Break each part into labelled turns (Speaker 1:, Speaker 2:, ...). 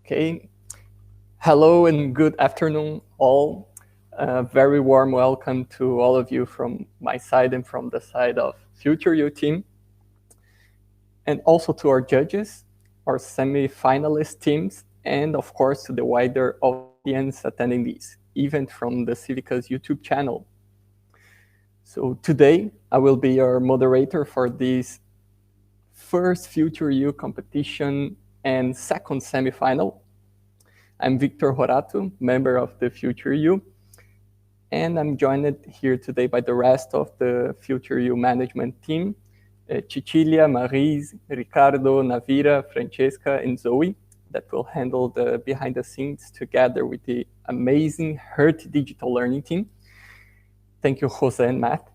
Speaker 1: Okay. Hello and good afternoon, all. Very warm welcome to all of you from my side and from the side of futurEU team. And also to our judges, our semi-finalist teams, and of course to the wider audience attending this event from the CIVICA's YouTube channel. So today I will be your moderator for this first futurEU competition and second semi-final. I'm Victor Horato, member of the futurEU, and I'm joined here today by the rest of the futurEU management team, Cecilia, Marise, Ricardo, Navira, Francesca, and Zoe, that will handle the behind the scenes together with the amazing HERT digital learning team. Thank you, Jose and Matt.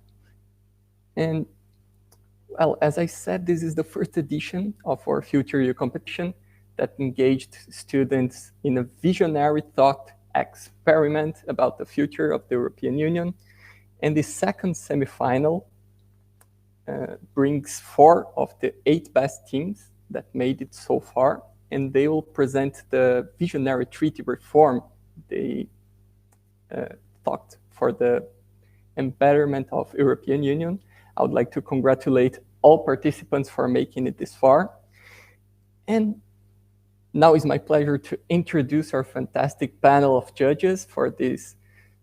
Speaker 1: And well, as I said, this is the first edition of our futurEU competition that engaged students in a visionary thought experiment about the future of the European Union. And the second semifinal brings 4 of the 8 best teams that made it so far, and they will present the visionary treaty reform they thought for the embetterment of European Union. I would like to congratulate all participants for making it this far. And now it's my pleasure to introduce our fantastic panel of judges for this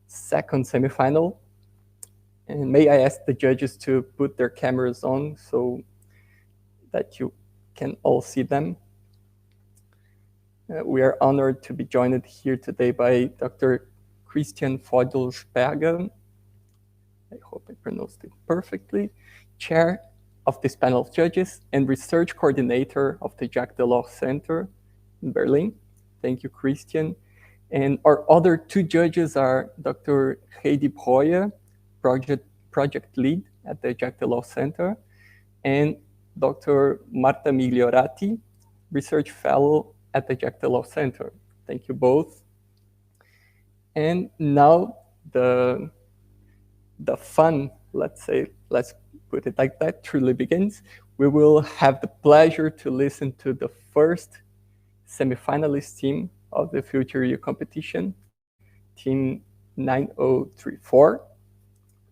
Speaker 1: second semifinal. And may I ask the judges to put their cameras on so that you can all see them. We are honored to be joined here today by Dr. Christian Vogelsberger. I hope I pronounced it perfectly. Chair of this panel of judges and research coordinator of the Jacques Delors Center in Berlin. Thank you, Christian. And our other 2 judges are Dr. Heidi Breuer, project lead at the Jacques Delors Center, and Dr. Marta Migliorati, research fellow at the Jacques Delors Center. Thank you both. And now the fun, let's put it like that, truly begins. We will have the pleasure to listen to the first semi-finalist team of the futurEU competition, team 9034.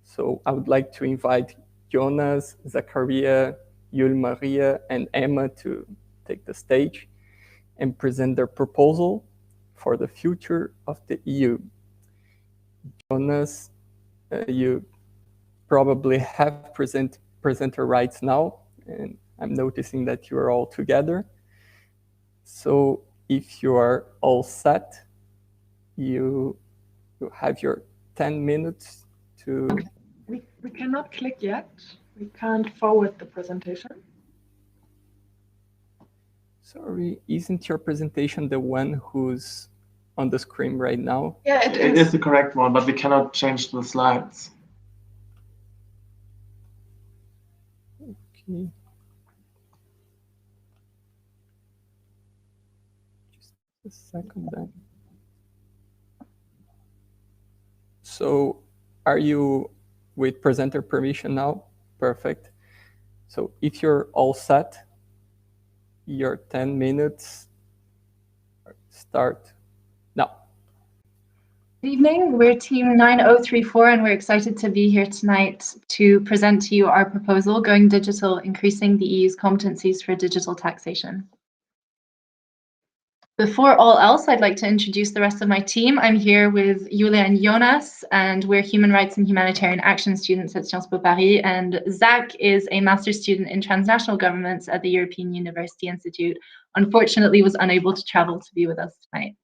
Speaker 1: So I would like to invite Jonas, Zachariah, Yul Maria, and Emma to take the stage and present their proposal for the future of the EU. Jonas, you probably have presenter rights now, and I'm noticing that you are all together. So if you are all set, you have your 10 minutes to...
Speaker 2: Okay. We cannot click yet. We can't forward the presentation.
Speaker 1: Sorry, isn't your presentation the one who's on the screen right now?
Speaker 2: Yeah, it is the correct one, but we cannot change the slides.
Speaker 1: Okay. Just a second then. So are you with presenter permission now? Perfect. So if you're all set, your 10 minutes start now.
Speaker 3: Good evening, we're team 9034 and we're excited to be here tonight to present to you our proposal, Going Digital, Increasing the EU's Competencies for Digital Taxation. Before all else, I'd like to introduce the rest of my team. I'm here with Julia and Jonas, and we're human rights and humanitarian action students at Sciences Po Paris, and Zach is a master's student in transnational governments at the European University Institute. Unfortunately, was unable to travel to be with us tonight.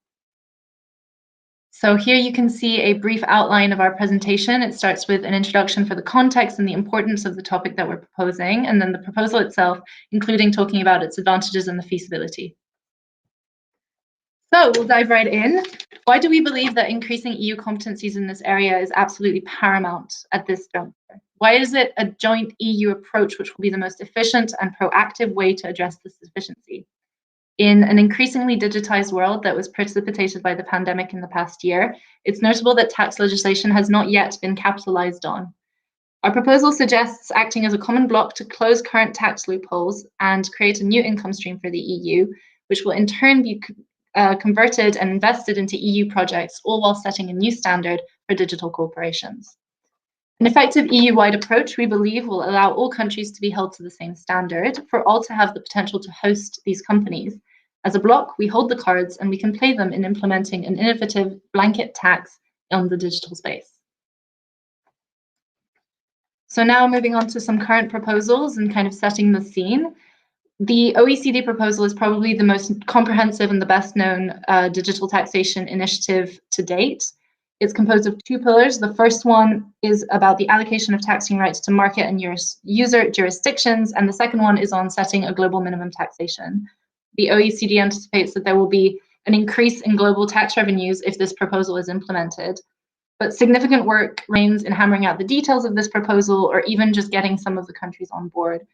Speaker 3: So here you can see a brief outline of our presentation. It starts with an introduction for the context and the importance of the topic that we're proposing, and then the proposal itself, including talking about its advantages and the feasibility. So we'll dive right in. Why do we believe that increasing EU competencies in this area is absolutely paramount at this juncture? Why is it a joint EU approach which will be the most efficient and proactive way to address this deficiency? In an increasingly digitized world that was precipitated by the pandemic in the past year, it's notable that tax legislation has not yet been capitalized on. Our proposal suggests acting as a common block to close current tax loopholes and create a new income stream for the EU, which will in turn be converted and invested into EU projects, all while setting a new standard for digital corporations. An effective EU-wide approach, we believe, will allow all countries to be held to the same standard, for all to have the potential to host these companies. As a bloc, we hold the cards and we can play them in implementing an innovative blanket tax on the digital space. So now moving on to some current proposals and kind of setting the scene. The OECD proposal is probably the most comprehensive and the best known digital taxation initiative to date. It's composed of two pillars. The first one is about the allocation of taxing rights to market and user jurisdictions, and the second one is on setting a global minimum taxation. The OECD anticipates that there will be an increase in global tax revenues if this proposal is implemented. But significant work remains in hammering out the details of this proposal, or even just getting some of the countries on board.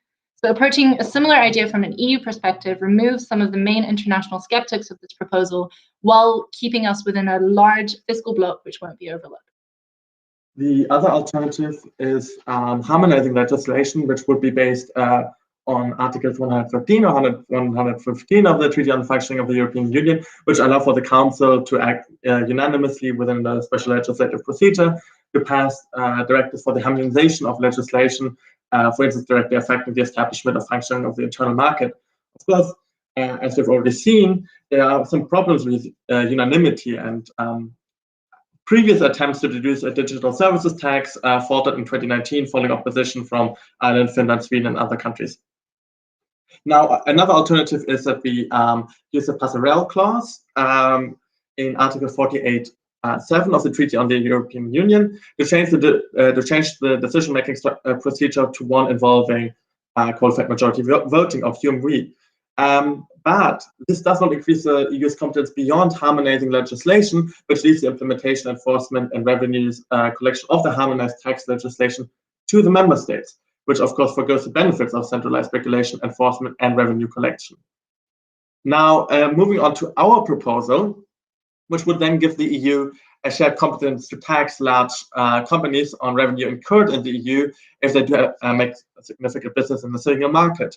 Speaker 3: So approaching a similar idea from an EU perspective removes some of the main international skeptics of this proposal while keeping us within a large fiscal bloc which won't be overlooked.
Speaker 4: The other alternative is harmonizing legislation, which would be based on Articles 113 or 115 of the Treaty on the Functioning of the European Union, which allow for the Council to act unanimously within the special legislative procedure to pass directives for the harmonization of legislation, for instance, directly affecting the establishment of functioning of the internal market. Of course, as we've already seen, there are some problems with unanimity, and previous attempts to introduce a digital services tax faltered in 2019 following opposition from Ireland, Finland, Sweden, and other countries. Now, another alternative is that we use a passerelle clause in Article 48. 7 of the Treaty on the European Union to change the decision-making procedure to one involving qualified majority voting, or QMV. But this does not increase the EU's competence beyond harmonizing legislation, which leaves the implementation, enforcement, and revenues collection of the harmonized tax legislation to the member states, which of course forgoes the benefits of centralized regulation, enforcement, and revenue collection. Now, moving on to our proposal, which would then give the EU a shared competence to tax large companies on revenue incurred in the EU if they do make a significant business in the single market.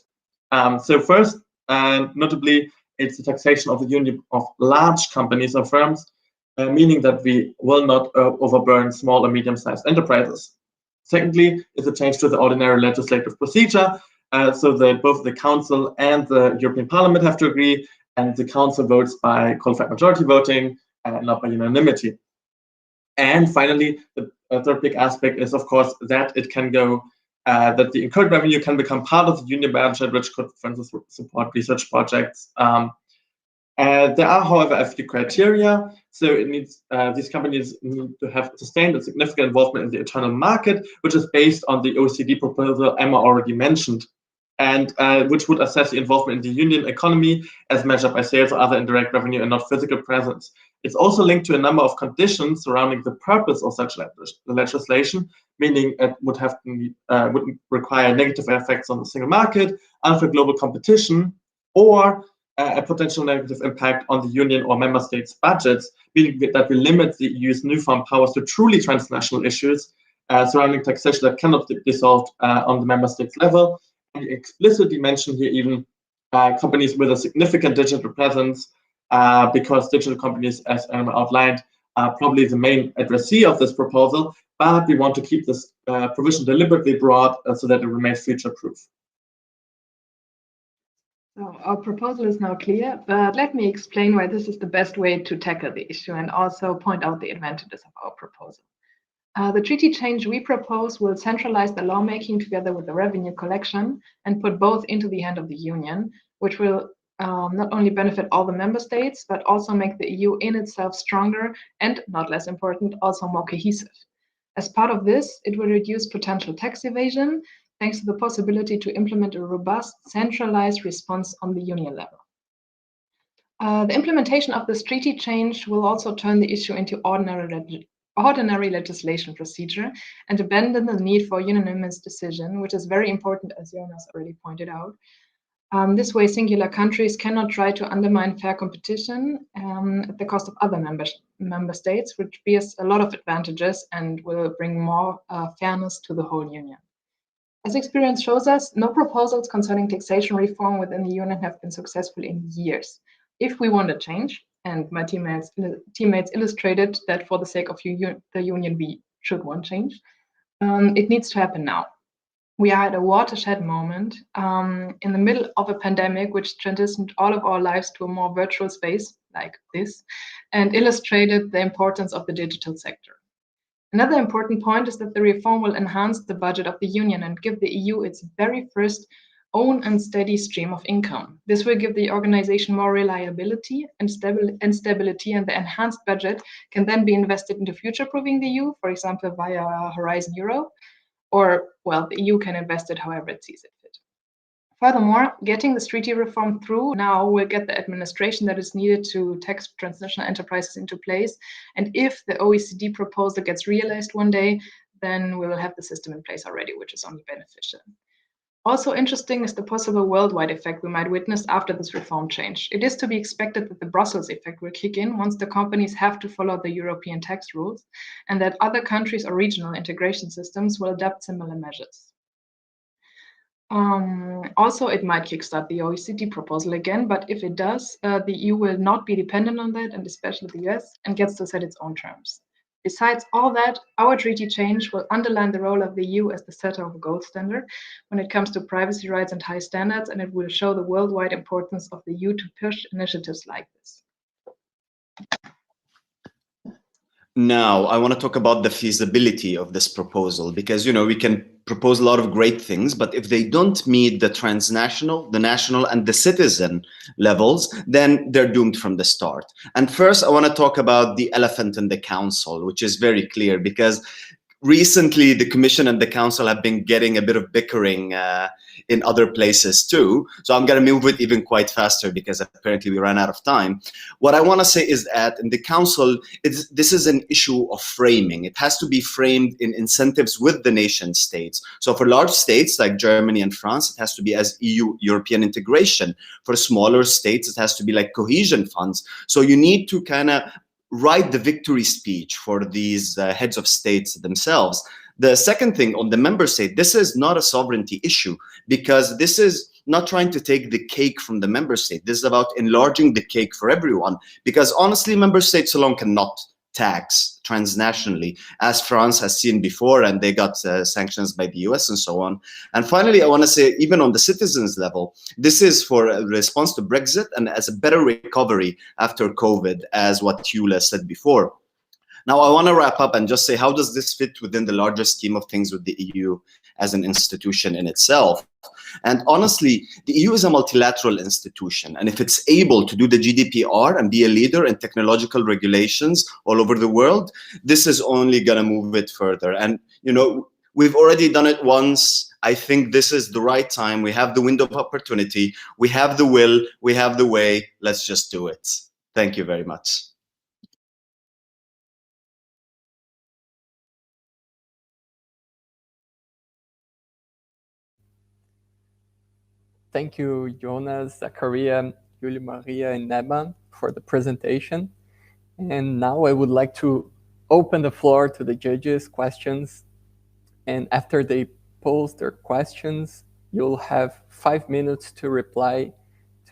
Speaker 4: So first, notably, it's the taxation of the union of large companies or firms, meaning that we will not overburden small or medium-sized enterprises. Secondly, it's a change to the ordinary legislative procedure, so that both the Council and the European Parliament have to agree, and the Council votes by qualified majority voting and not by unanimity. And finally, the third big aspect is, of course, that it can go, that the incurred revenue can become part of the union budget, which could, for instance, support research projects. There are, however, a few criteria. So it needs these companies need to have sustained and significant involvement in the internal market, which is based on the OECD proposal Emma already mentioned, and which would assess the involvement in the union economy as measured by sales or other indirect revenue and not physical presence. It's also linked to a number of conditions surrounding the purpose of such legislation, meaning it would have would require negative effects on the single market, unfair global competition, or a potential negative impact on the union or member states' budgets, meaning that we limit the EU's newfound powers to truly transnational issues surrounding taxation that cannot be solved on the member states level. And explicitly mention here even companies with a significant digital presence, because digital companies, as Emma outlined, are probably the main addressee of this proposal, but we want to keep this provision deliberately broad so that it remains future-proof.
Speaker 2: So our proposal is now clear, but let me explain why this is the best way to tackle the issue and also point out the advantages of our proposal. The treaty change we propose will centralize the lawmaking together with the revenue collection and put both into the hand of the Union, which will not only benefit all the member states, but also make the EU in itself stronger and, not less important, also more cohesive. As part of this, it will reduce potential tax evasion, thanks to the possibility to implement a robust, centralized response on the Union level. The implementation of this treaty change will also turn the issue into ordinary legislation procedure and abandon the need for unanimous decision, which is very important, as Jonas already pointed out. This way, singular countries cannot try to undermine fair competition at the cost of other member states, which bears a lot of advantages and will bring more fairness to the whole Union. As experience shows us, no proposals concerning taxation reform within the Union have been successful in years. If we want a change, And my teammates illustrated that for the sake of the union, we should want change. It needs to happen now. We are at a watershed moment in the middle of a pandemic, which transitioned all of our lives to a more virtual space like this, and illustrated the importance of the digital sector. Another important point is that the reform will enhance the budget of the union and give the EU its very first own and steady stream of income. This will give the organization more reliability and stability, and the enhanced budget can then be invested into future-proofing the EU, for example, via Horizon Europe, or, well, the EU can invest it however it sees it fit. Furthermore, getting this treaty reform through now will get the administration that is needed to tax transnational enterprises into place. And if the OECD proposal gets realized one day, then we will have the system in place already, which is only beneficial. Also interesting is the possible worldwide effect we might witness after this reform change. It is to be expected that the Brussels effect will kick in once the companies have to follow the European tax rules, and that other countries or regional integration systems will adopt similar measures. Also, it might kickstart the OECD proposal again, but if it does, the EU will not be dependent on that, and especially the US, and gets to set its own terms. Besides all that, our treaty change will underline the role of the EU as the setter of a gold standard when it comes to privacy rights and high standards, and it will show the worldwide importance of the EU to push initiatives like this.
Speaker 5: Now, I want to talk about the feasibility of this proposal, because, you know, we can propose a lot of great things, but if they don't meet the transnational, the national, and the citizen levels, then they're doomed from the start. And first, I want to talk about the elephant in the council, which is very clear, because recently the Commission and the Council have been getting a bit of bickering in other places too. So I'm going to move it even quite faster because apparently we ran out of time. What I want to say is that in the Council, this is an issue of framing. It has to be framed in incentives with the nation states. So for large states like Germany and France, it has to be as EU, European integration. For smaller states, it has to be like cohesion funds. So you need to kind of write the victory speech for these heads of states themselves. The second thing on the member state, this is not a sovereignty issue, because this is not trying to take the cake from the member state. This is about enlarging the cake for everyone, because honestly, member states alone cannot tax transnationally, as France has seen before, and they got sanctions by the US and so on. And finally, I want to say, even on the citizens level, this is for a response to Brexit and as a better recovery after COVID, as what Yula said before. Now, I want to wrap up and just say, how does this fit within the larger scheme of things with the EU as an institution in itself? And honestly, the EU is a multilateral institution. And if it's able to do the GDPR and be a leader in technological regulations all over the world, this is only going to move it further. And, you know, we've already done it once. I think this is the right time. We have the window of opportunity. We have the will. We have the way. Let's just do it. Thank you very much.
Speaker 1: Thank you, Jonas, Zakaria, Julia Maria, and Nema for the presentation. And now I would like to open the floor to the judges' questions. And after they pose their questions, you'll have 5 minutes to reply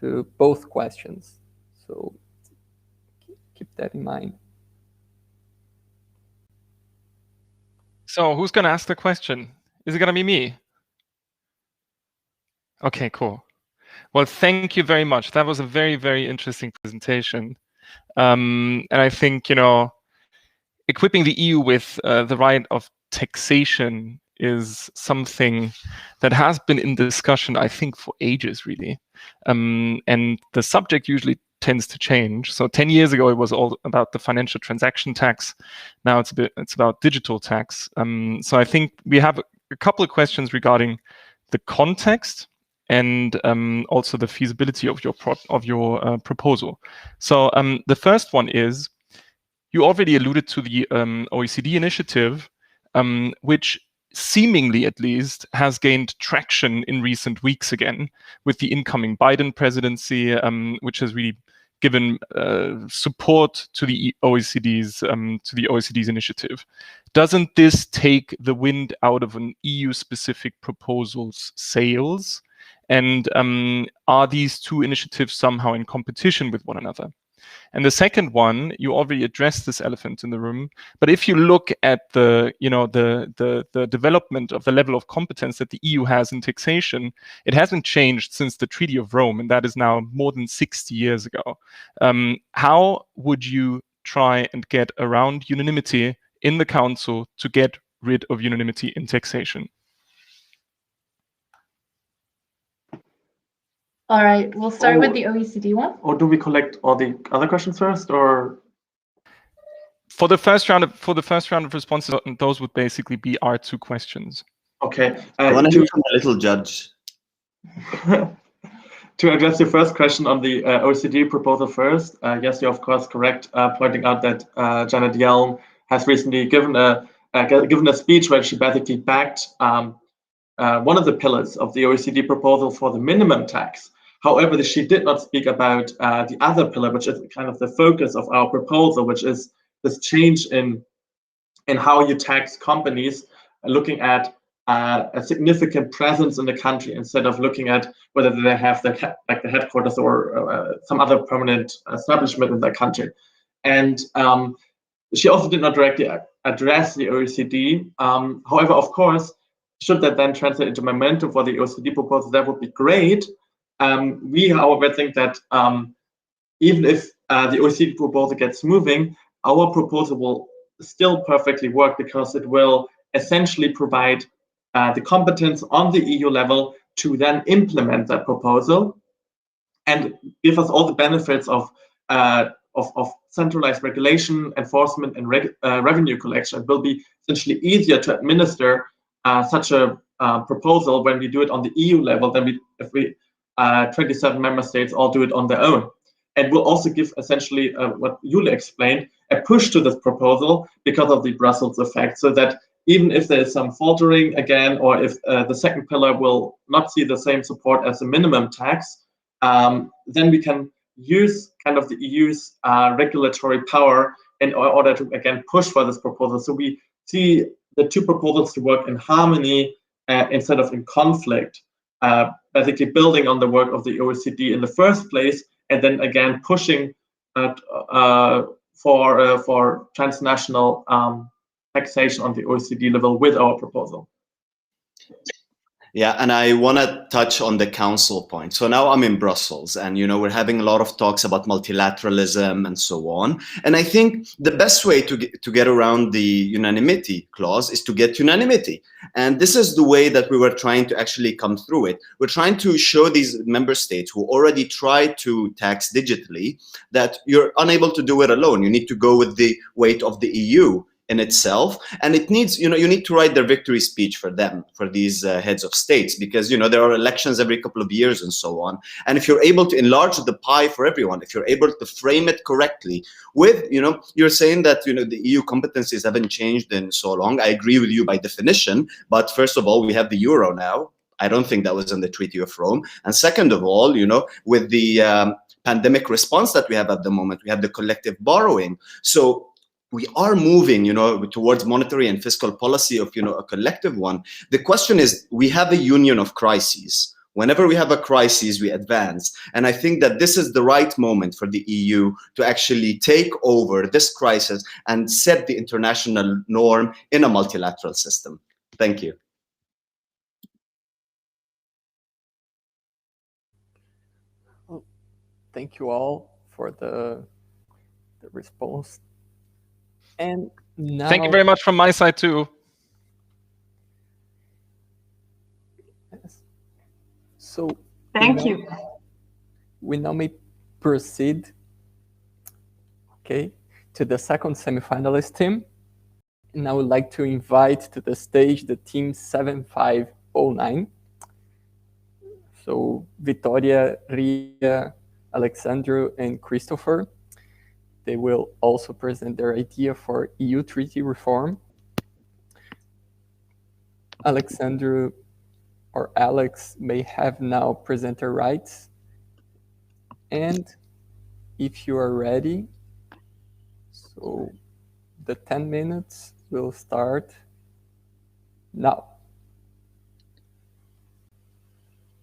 Speaker 1: to both questions. So keep that in mind.
Speaker 6: So who's going to ask the question? Is it going to be me? Okay, cool. Well, thank you very much. That was a very, very interesting presentation. And I think, you know, equipping the EU with the right of taxation is something that has been in discussion, I think, for ages, really. And the subject usually tends to change. So 10 years ago, it was all about the financial transaction tax. Now it's about digital tax. So I think we have a couple of questions regarding the context and also the feasibility of your proposal. So the first one is, you already alluded to the OECD initiative, which seemingly at least has gained traction in recent weeks again with the incoming Biden presidency, which has really given support to the OECD's initiative. Doesn't this take the wind out of an EU-specific proposal's sails? And are these two initiatives somehow in competition with one another? And the second one, you already addressed this elephant in the room, but if you look at the, the development of the level of competence that the EU has in taxation, it hasn't changed since the Treaty of Rome, and that is now more than 60 years ago. How would you try and get around unanimity in the Council to get rid of unanimity in taxation?
Speaker 3: All right, we'll start with the OECD one.
Speaker 4: Or do we collect all the other questions first, or?
Speaker 6: For the first round of responses, those would basically be our two questions.
Speaker 4: Okay.
Speaker 5: I want to hear from the little judge.
Speaker 4: To address your first question on the OECD proposal first, yes, you're of course correct, pointing out that Janet Yellen has recently given a speech where she basically backed one of the pillars of the OECD proposal for the minimum tax. However, she did not speak about the other pillar, which is kind of the focus of our proposal, which is this change in how you tax companies, looking at a significant presence in the country instead of looking at whether they have the headquarters or some other permanent establishment in their country. And she also did not directly address the OECD. However, of course, should that then translate into momentum for the OECD proposal, that would be great. We, however, think that even if the OECD proposal gets moving, our proposal will still perfectly work because it will essentially provide the competence on the EU level to then implement that proposal and give us all the benefits of centralized regulation, enforcement, and revenue collection. It will be essentially easier to administer such a proposal when we do it on the EU level than if we 27 member states all do it on their own. And will also give essentially what Jule explained, a push to this proposal because of the Brussels effect, so that even if there is some faltering again, or if the second pillar will not see the same support as the minimum tax, then we can use kind of the EU's regulatory power in order to again push for this proposal. So we see the two proposals to work in harmony instead of in conflict, basically building on the work of the OECD in the first place, and then again pushing for transnational taxation on the OECD level with our proposal.
Speaker 5: Yeah, and I want to touch on the council point. So now I'm in Brussels, and we're having a lot of talks about multilateralism and so on. And I think the best way to get around the unanimity clause is to get unanimity. And this is the way that we were trying to actually come through it. We're trying to show these member states who already tried to tax digitally that you're unable to do it alone. You need to go with the weight of the EU in itself, and it needs, you need to write their victory speech for them, for these heads of states, because there are elections every couple of years and so on. And if you're able to enlarge the pie for everyone, if you're able to frame it correctly with, you're saying that the EU competencies haven't changed in so long. I agree with you by definition, but first of all, we have the euro now. I don't think that was in the Treaty of Rome. And second of all, with the pandemic response that we have at the moment, we have the collective borrowing. So we are moving, towards monetary and fiscal policy of, a collective one. The question is, we have a union of crises. Whenever we have a crisis, we advance. And I think that this is the right moment for the EU to actually take over this crisis and set the international norm in a multilateral system. Thank you.
Speaker 1: Well, thank you all for the response. And now,
Speaker 6: thank you very much from my side too.
Speaker 1: Yes. So
Speaker 2: thank you.
Speaker 1: We now may proceed, to the second semifinalist team. And I would like to invite to the stage the team 7509. So Victoria, Ria, Alexandru, and Christopher. They will also present their idea for EU treaty reform. Alexandru or Alex may have now presenter rights. And if you are ready, so the 10 minutes will start now.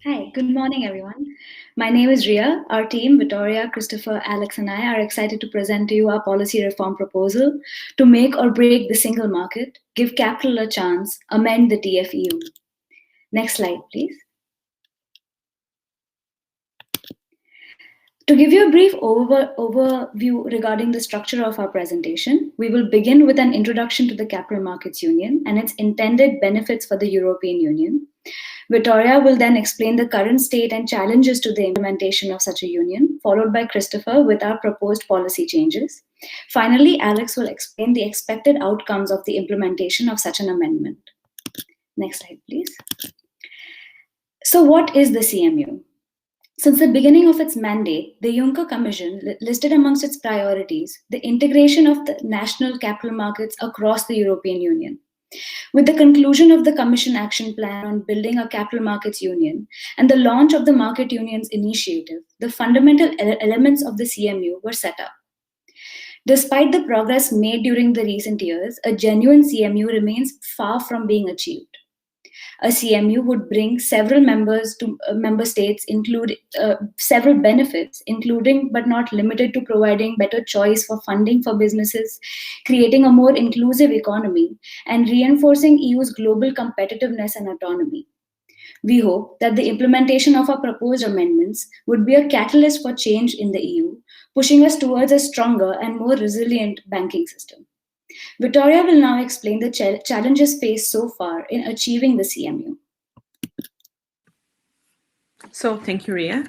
Speaker 7: Hi, good morning, everyone. My name is Ria. Our team, Victoria, Christopher, Alex, and I, are excited to present to you our policy reform proposal to make or break the single market, give capital a chance, amend the TFEU. Next slide, please. To give you a brief overview regarding the structure of our presentation, we will begin with an introduction to the Capital Markets Union and its intended benefits for the European Union. Victoria will then explain the current state and challenges to the implementation of such a union, followed by Christopher with our proposed policy changes. Finally, Alex will explain the expected outcomes of the implementation of such an amendment. Next slide, please. So what is the CMU? Since the beginning of its mandate, the Juncker Commission listed amongst its priorities the integration of the national capital markets across the European Union. With the conclusion of the Commission Action Plan on building a capital markets union and the launch of the Market Unions Initiative, the fundamental elements of the CMU were set up. Despite the progress made during the recent years, a genuine CMU remains far from being achieved. A CMU would bring several members to member states, include several benefits, including but not limited to providing better choice for funding for businesses, creating a more inclusive economy, and reinforcing EU's global competitiveness and autonomy. We hope that the implementation of our proposed amendments would be a catalyst for change in the EU, pushing us towards a stronger and more resilient banking system. Victoria will now explain the challenges faced so far in achieving the CMU.
Speaker 8: So thank you, Ria.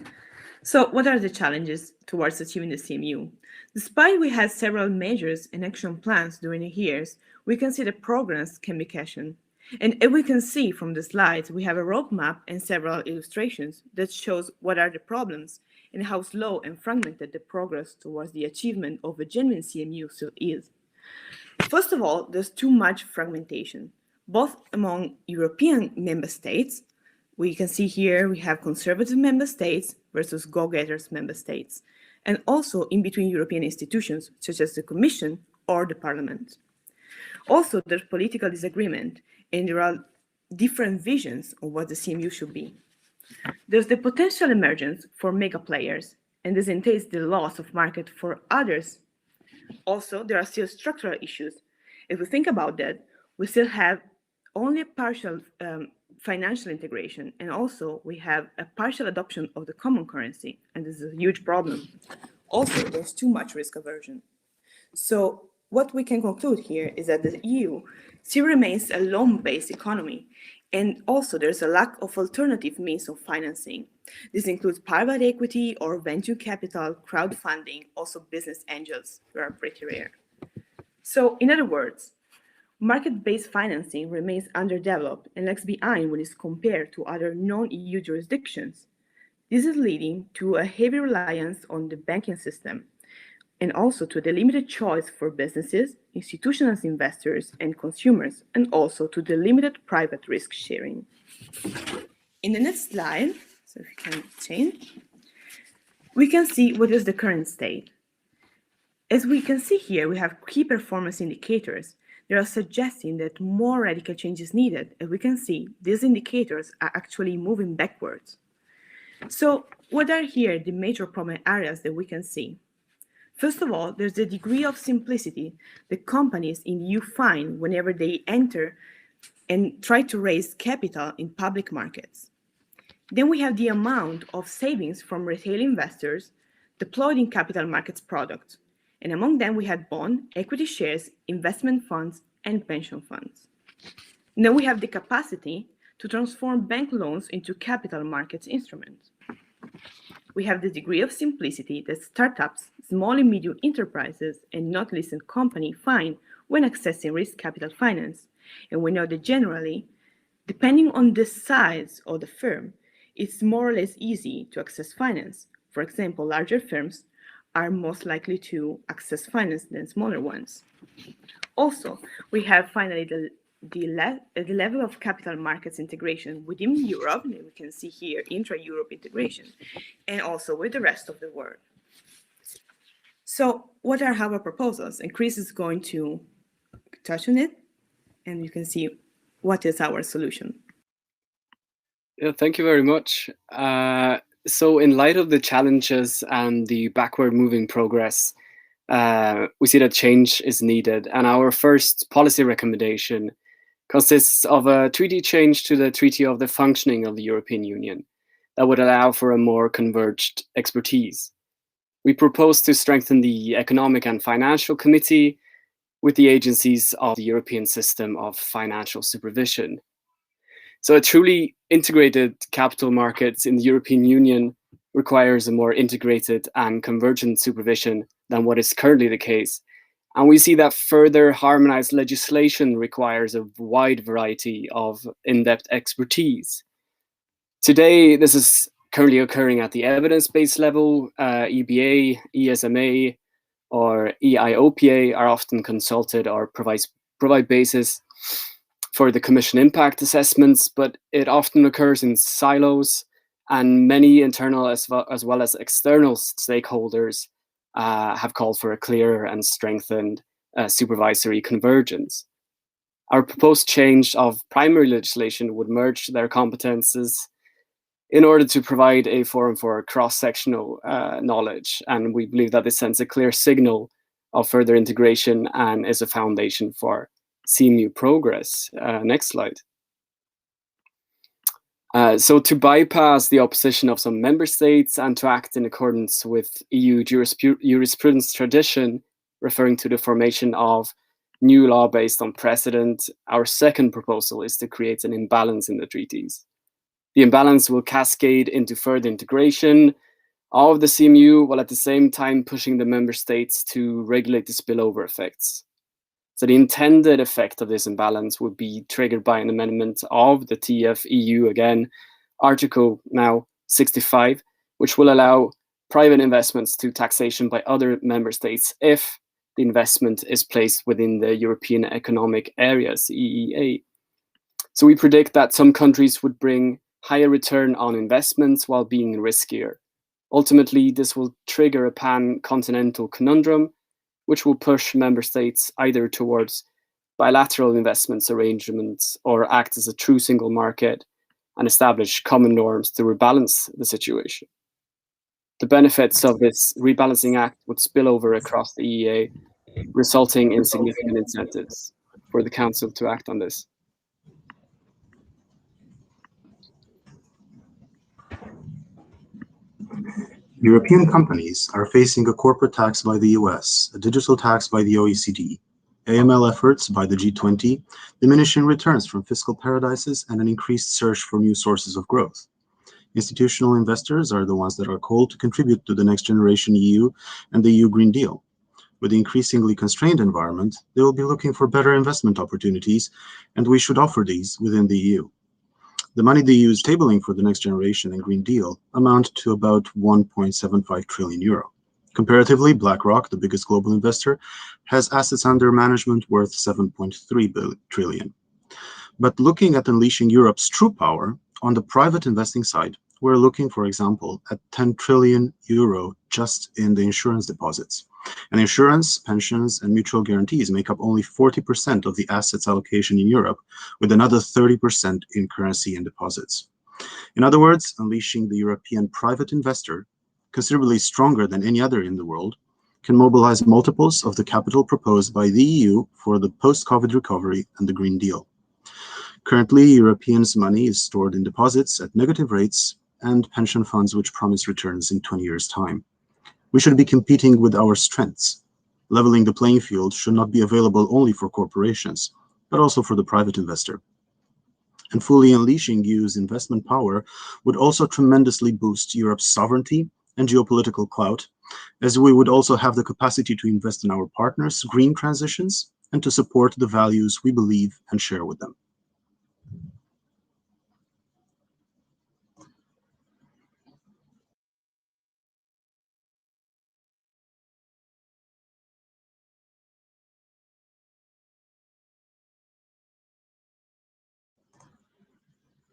Speaker 8: So what are the challenges towards achieving the CMU? Despite we had several measures and action plans during the years, we can see the progress can be questioned. And as we can see from the slides, we have a roadmap and several illustrations that shows what are the problems and how slow and fragmented the progress towards the achievement of a genuine CMU still is. First of all, there's too much fragmentation, both among European member states. We can see here we have conservative member states versus go-getters member states, and also in between European institutions, such as the Commission or the Parliament. Also, there's political disagreement, and there are different visions of what the CMU should be. There's the potential emergence for mega players, and this entails the loss of market for others. Also, there are still structural issues. If we think about that, we still have only a partial financial integration, and also we have a partial adoption of the common currency, and this is a huge problem. Also, there's too much risk aversion. So what we can conclude here is that the EU still remains a loan-based economy, and also there's a lack of alternative means of financing. This includes private equity or venture capital, crowdfunding, also business angels, who are pretty rare. So in other words, market-based financing remains underdeveloped and lags behind when it's compared to other non-EU jurisdictions. This is leading to a heavy reliance on the banking system, and also to the limited choice for businesses, institutional investors, and consumers, and also to the limited private risk sharing. In the next slide, so if you can change, we can see what is the current state. As we can see here, we have key performance indicators that are suggesting that more radical change is needed. As we can see, these indicators are actually moving backwards. So what are here the major problem areas that we can see? First of all, there's the degree of simplicity that companies in the EU find whenever they enter and try to raise capital in public markets. Then we have the amount of savings from retail investors deployed in capital markets products. And among them, we had bond, equity shares, investment funds, and pension funds. And then we have the capacity to transform bank loans into capital markets instruments. We have the degree of simplicity that startups, small and medium enterprises, and not listed companies find when accessing risk capital finance. And we know that generally, depending on the size of the firm, it's more or less easy to access finance. For example, larger firms are most likely to access finance than smaller ones. Also, we have finally the level of capital markets integration within Europe, and we can see here intra-Europe integration, and also with the rest of the world. So what are our proposals? And Chris is going to touch on it, and you can see what is our solution.
Speaker 9: Yeah, thank you very much. So in light of the challenges and the backward moving progress, we see that change is needed. And our first policy recommendation consists of a treaty change to the Treaty of the Functioning of the European Union that would allow for a more converged expertise. We propose to strengthen the Economic and Financial Committee with the agencies of the European System of Financial Supervision. So a truly integrated capital markets in the European Union requires a more integrated and convergent supervision than what is currently the case. And we see that further harmonized legislation requires a wide variety of in-depth expertise. Today, this is currently occurring at the evidence-based level. EBA, ESMA, or EIOPA are often consulted or provide basis for the Commission impact assessments, but it often occurs in silos, and many internal as well as external stakeholders have called for a clearer and strengthened supervisory convergence. Our proposed change of primary legislation would merge their competences in order to provide a forum for cross-sectional knowledge, and we believe that this sends a clear signal of further integration and is a foundation for CMU progress. Next slide. So to bypass the opposition of some member states and to act in accordance with EU jurisprudence tradition, referring to the formation of new law based on precedent, our second proposal is to create an imbalance in the treaties. The imbalance will cascade into further integration of the CMU, while at the same time pushing the member states to regulate the spillover effects. So the intended effect of this imbalance would be triggered by an amendment of the TFEU, again, Article now 65, which will allow private investments to taxation by other member states if the investment is placed within the European Economic Areas, EEA. So we predict that some countries would bring higher return on investments while being riskier. Ultimately, this will trigger a pan-continental conundrum, which will push member states either towards bilateral investments arrangements or act as a true single market and establish common norms to rebalance the situation. The benefits of this rebalancing act would spill over across the EEA, resulting in significant incentives for the Council to act on this.
Speaker 10: European companies are facing a corporate tax by the US, a digital tax by the OECD, AML efforts by the G20, diminishing returns from fiscal paradises, and an increased search for new sources of growth. Institutional investors are the ones that are called to contribute to the next generation EU and the EU Green Deal. With the increasingly constrained environment, they will be looking for better investment opportunities, and we should offer these within the EU. The money the EU is tabling for the next generation and Green Deal amount to about 1.75 trillion euro. Comparatively, BlackRock, the biggest global investor, has assets under management worth 7.3 trillion. But looking at unleashing Europe's true power, on the private investing side, we're looking, for example, at 10 trillion euro just in the insurance deposits. And insurance, pensions, and mutual guarantees make up only 40% of the assets allocation in Europe, with another 30% in currency and deposits. In other words, unleashing the European private investor, considerably stronger than any other in the world, can mobilize multiples of the capital proposed by the EU for the post-COVID recovery and the Green Deal. Currently, Europeans' money is stored in deposits at negative rates and pension funds which promise returns in 20 years' time. We should be competing with our strengths. Leveling the playing field should not be available only for corporations, but also for the private investor. And fully unleashing EU's investment power would also tremendously boost Europe's sovereignty and geopolitical clout, as we would also have the capacity to invest in our partners' green transitions and to support the values we believe and share with them.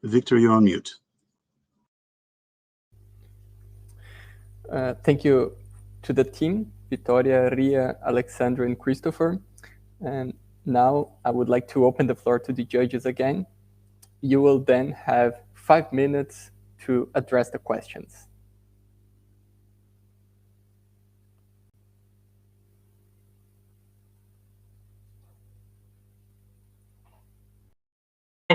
Speaker 10: Victor, you're on mute.
Speaker 1: Thank you to the team, Victoria, Ria, Alexandra, and Christopher. And now I would like to open the floor to the judges again. You will then have 5 minutes to address the questions.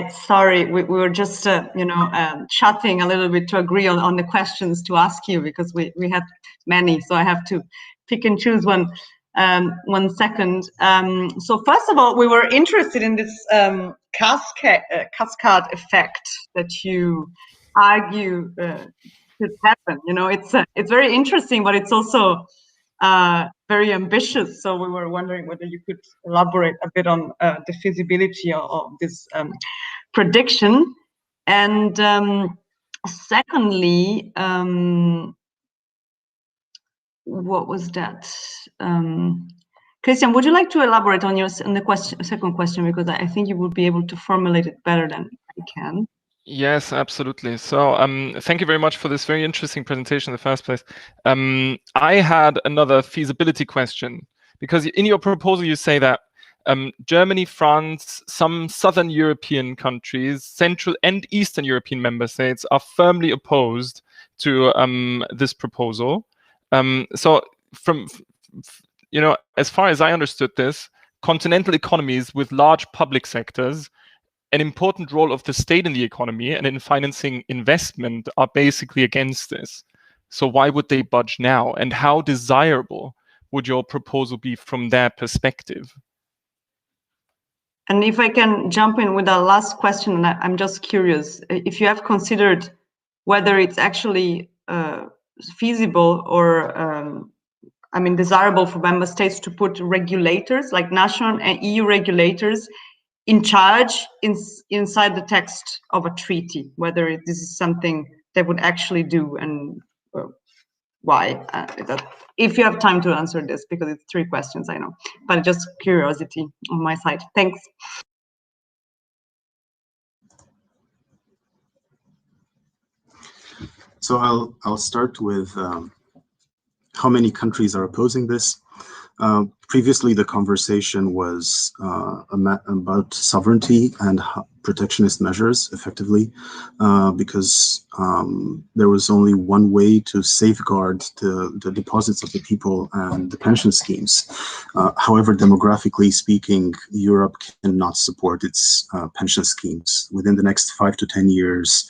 Speaker 11: Sorry, we were just, chatting a little bit to agree on the questions to ask you, because we had many, so I have to pick and choose one. 1 second. So first of all, we were interested in this cascade effect that you argue should happen. It's very interesting, but it's also very ambitious. So we were wondering whether you could elaborate a bit on the feasibility of this prediction. And secondly, what was that? Christian, would you like to elaborate on the second question, because I think you would be able to formulate it better than I can.
Speaker 6: Yes, absolutely. So thank you very much for this very interesting presentation in the first place. I had another feasibility question, because in your proposal you say that Germany, France, some southern European countries, Central and Eastern European member states are firmly opposed to this proposal. So from, as far as I understood this, continental economies with large public sectors, an important role of the state in the economy and in financing investment are basically against this. So why would they budge now? And how desirable would your proposal be from their perspective?
Speaker 11: And if I can jump in with a last question, I'm just curious if you have considered whether it's actually feasible or desirable for member states to put regulators, like national and EU regulators, in charge inside the text of a treaty, whether this is something they would actually do, and why. If you have time to answer this, because it's 3 questions, I know, but just curiosity on my side. Thanks.
Speaker 10: So I'll start with how many countries are opposing this. Previously, the conversation was about sovereignty and protectionist measures, effectively, because there was only one way to safeguard the deposits of the people and the pension schemes. However, demographically speaking, Europe cannot support its pension schemes. Within the next 5 to 10 years,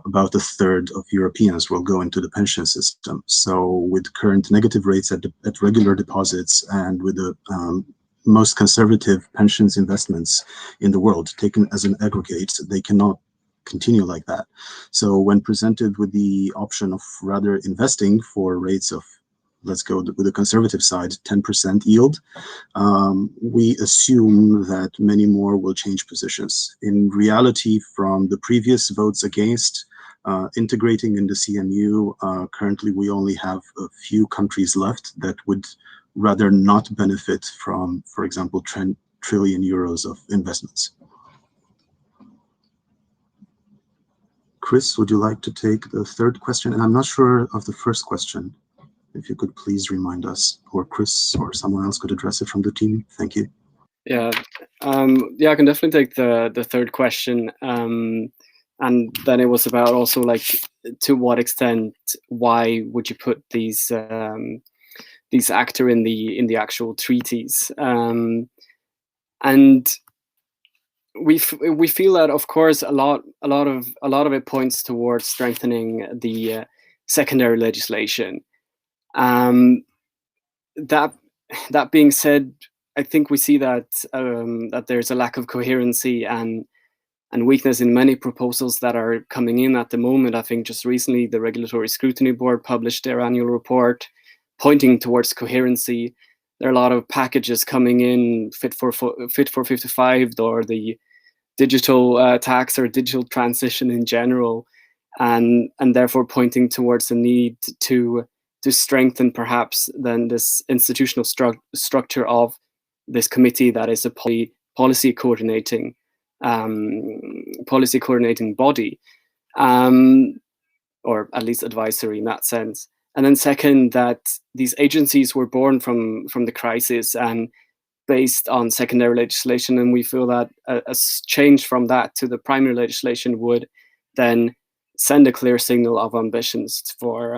Speaker 10: about 1/3 of Europeans will go into the pension system. So with current negative rates at regular deposits and with the most conservative pensions investments in the world taken as an aggregate, they cannot continue like that. So when presented with the option of rather investing for rates of, let's go with the conservative side, 10% yield, we assume that many more will change positions. In reality, from the previous votes against integrating in the CMU, currently we only have a few countries left that would rather not benefit from, for example, 10 trillion euros of investments. Chris, would you like to take the 3rd question? And I'm not sure of the 1st question. If you could please remind us, or Chris or someone else could address it from the team. Thank you.
Speaker 9: Yeah, I can definitely take the 3rd question. And then it was about also, like, to what extent, why would you put these actor in the actual treaties? And we feel that, of course, a lot of it points towards strengthening the secondary legislation. That being said, I think we see that that there's a lack of coherency and weakness in many proposals that are coming in at the moment. I think just recently the Regulatory Scrutiny Board published their annual report pointing towards coherency. There are a lot of packages coming in, Fit for 55, or the digital tax or digital transition in general, and therefore pointing towards the need to strengthen perhaps then this institutional structure of this committee that is a policy coordinating body, or at least advisory in that sense. And then second, that these agencies were born from the crisis and based on secondary legislation, and we feel that a change from that to the primary legislation would then send a clear signal of ambitions for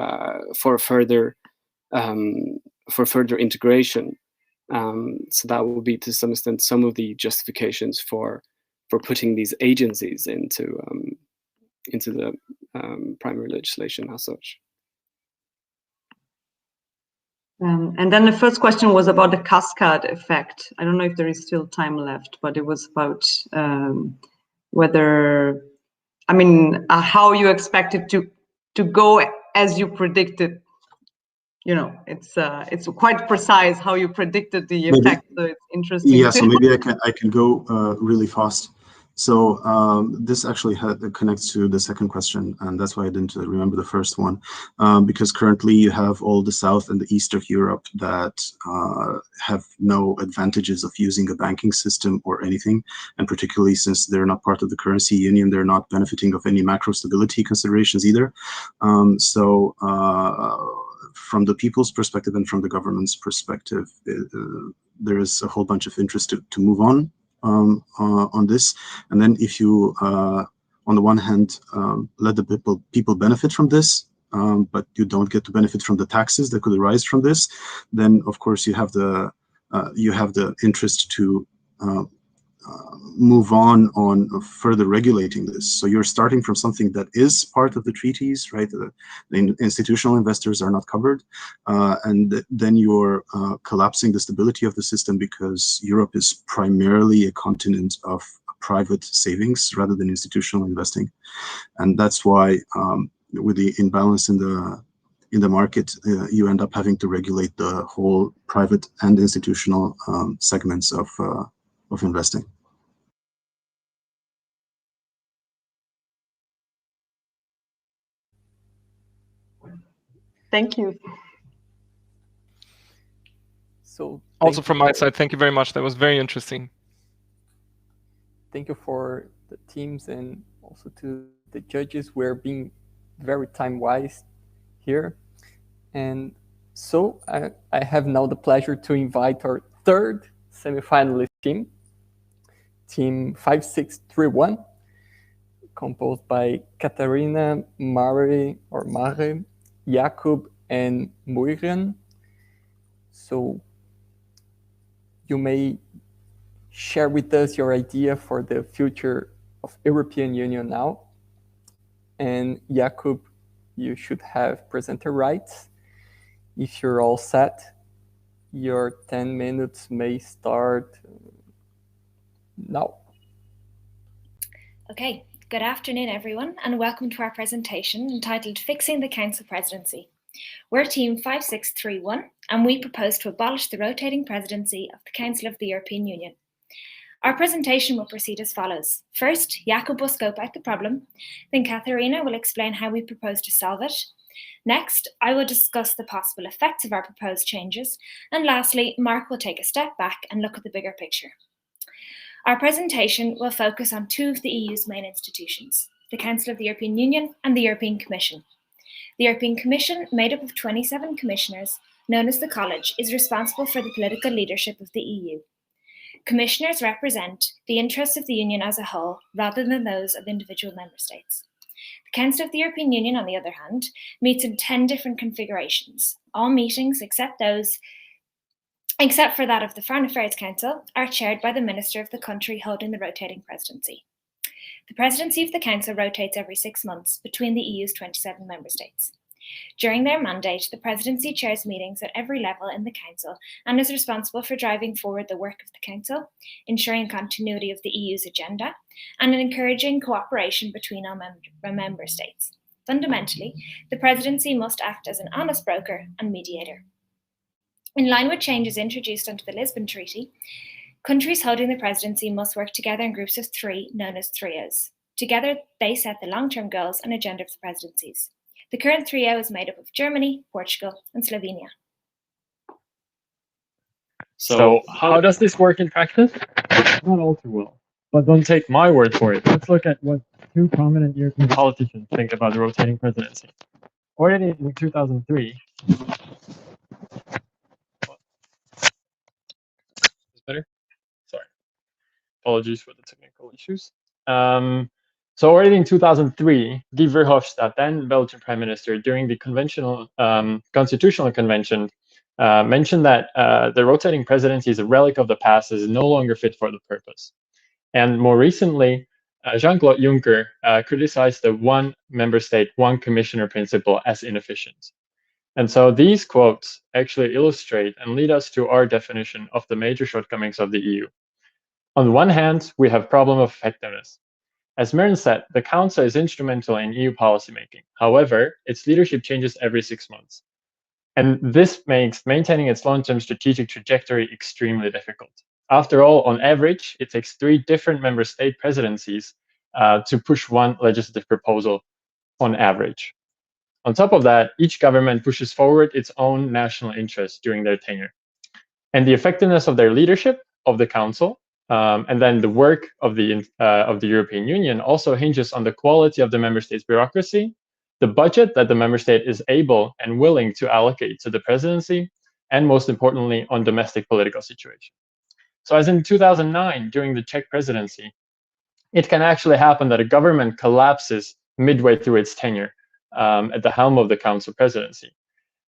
Speaker 9: further integration. So that will be, to some extent, some of the justifications for putting these agencies into the primary legislation as such.
Speaker 11: And then the first question was about the cascade effect. I don't know if there is still time left, but it was about whether, I mean, how you expect it to go as you predicted. You know, it's quite precise how you predicted the effect, so it's interesting.
Speaker 10: Yeah, so maybe I can go really fast. So this actually connects to the second question, and that's why I didn't remember the first one, because currently you have all the south and the east of Europe that have no advantages of using a banking system or anything, and particularly since they're not part of the currency union, they're not benefiting of any macro stability considerations either. From the people's perspective and from the government's perspective, there is a whole bunch of interest to move on this. And then if you, on the one hand, let the people benefit from this, but you don't get to benefit from the taxes that could arise from this, then of course you have the interest to move on further regulating this. So you're starting from something that is part of the treaties, right? The institutional investors are not covered, and then you're collapsing the stability of the system, because Europe is primarily a continent of private savings rather than institutional investing, and that's why with the imbalance in the market, you end up having to regulate the whole private and institutional segments of investing.
Speaker 11: Thank you.
Speaker 1: So
Speaker 6: also from my side, thank you very much. That was very interesting.
Speaker 1: Thank you for the teams and also to the judges. We're being very time-wise here. And so I have now the pleasure to invite our third semifinalist team, Team 5631, composed by Katharina, Mare, Jakub, and Muiren. So you may share with us your idea for the future of European Union now. And Jakub, you should have presenter rights. If you're all set, your 10 minutes may start now.
Speaker 12: Okay, good afternoon, everyone, and welcome to our presentation entitled Fixing the Council Presidency. We're Team 5631, and we propose to abolish the rotating presidency of the Council of the European Union. Our presentation will proceed as follows. First, Jakub will scope out the problem, then Katharina will explain how we propose to solve it. Next, I will discuss the possible effects of our proposed changes, and lastly, Mark will take a step back and look at the bigger picture. Our presentation will focus on two of the EU's main institutions, the Council of the European Union and the European Commission. The European Commission, made up of 27 commissioners, known as the College, is responsible for the political leadership of the EU. Commissioners represent the interests of the Union as a whole, rather than those of individual member states. The Council of the European Union, on the other hand, meets in 10 different configurations. All meetings, except for that of the Foreign Affairs Council, are chaired by the Minister of the country holding the rotating presidency. The presidency of the Council rotates every 6 months between the EU's 27 member states. During their mandate, the presidency chairs meetings at every level in the Council and is responsible for driving forward the work of the Council, ensuring continuity of the EU's agenda, and encouraging cooperation between all member states. Fundamentally, the presidency must act as an honest broker and mediator. In line with changes introduced under the Lisbon Treaty, countries holding the presidency must work together in groups of 3, known as trios. Together, they set the long-term goals and agenda of the presidencies. The current trio is made up of Germany, Portugal, and Slovenia.
Speaker 13: So how does this work in practice? Not all too well. But don't take my word for it. Let's look at what two prominent European politicians think about the rotating presidency. Already in 2003, is better? Sorry. Apologies for the technical issues. So already in 2003, Guy Verhofstadt, then Belgian Prime Minister, during the Constitutional Convention, mentioned that the rotating presidency is a relic of the past, is no longer fit for the purpose. And more recently, Jean-Claude Juncker criticized the one member state, one commissioner principle as inefficient. And so these quotes actually illustrate and lead us to our definition of the major shortcomings of the EU. On the one hand, we have problem of effectiveness. As Maren said, the Council is instrumental in EU policymaking. However, its leadership changes every 6 months. And this makes maintaining its long-term strategic trajectory extremely difficult. After all, on average, it takes 3 different member state presidencies to push one legislative proposal on average. On top of that, each government pushes forward its own national interests during their tenure. And the effectiveness of their leadership of the Council and then the work of the European Union also hinges on the quality of the member state's bureaucracy, the budget that the member state is able and willing to allocate to the presidency, and most importantly, on domestic political situation. So as in 2009, during the Czech presidency, it can actually happen that a government collapses midway through its tenure at the helm of the Council presidency.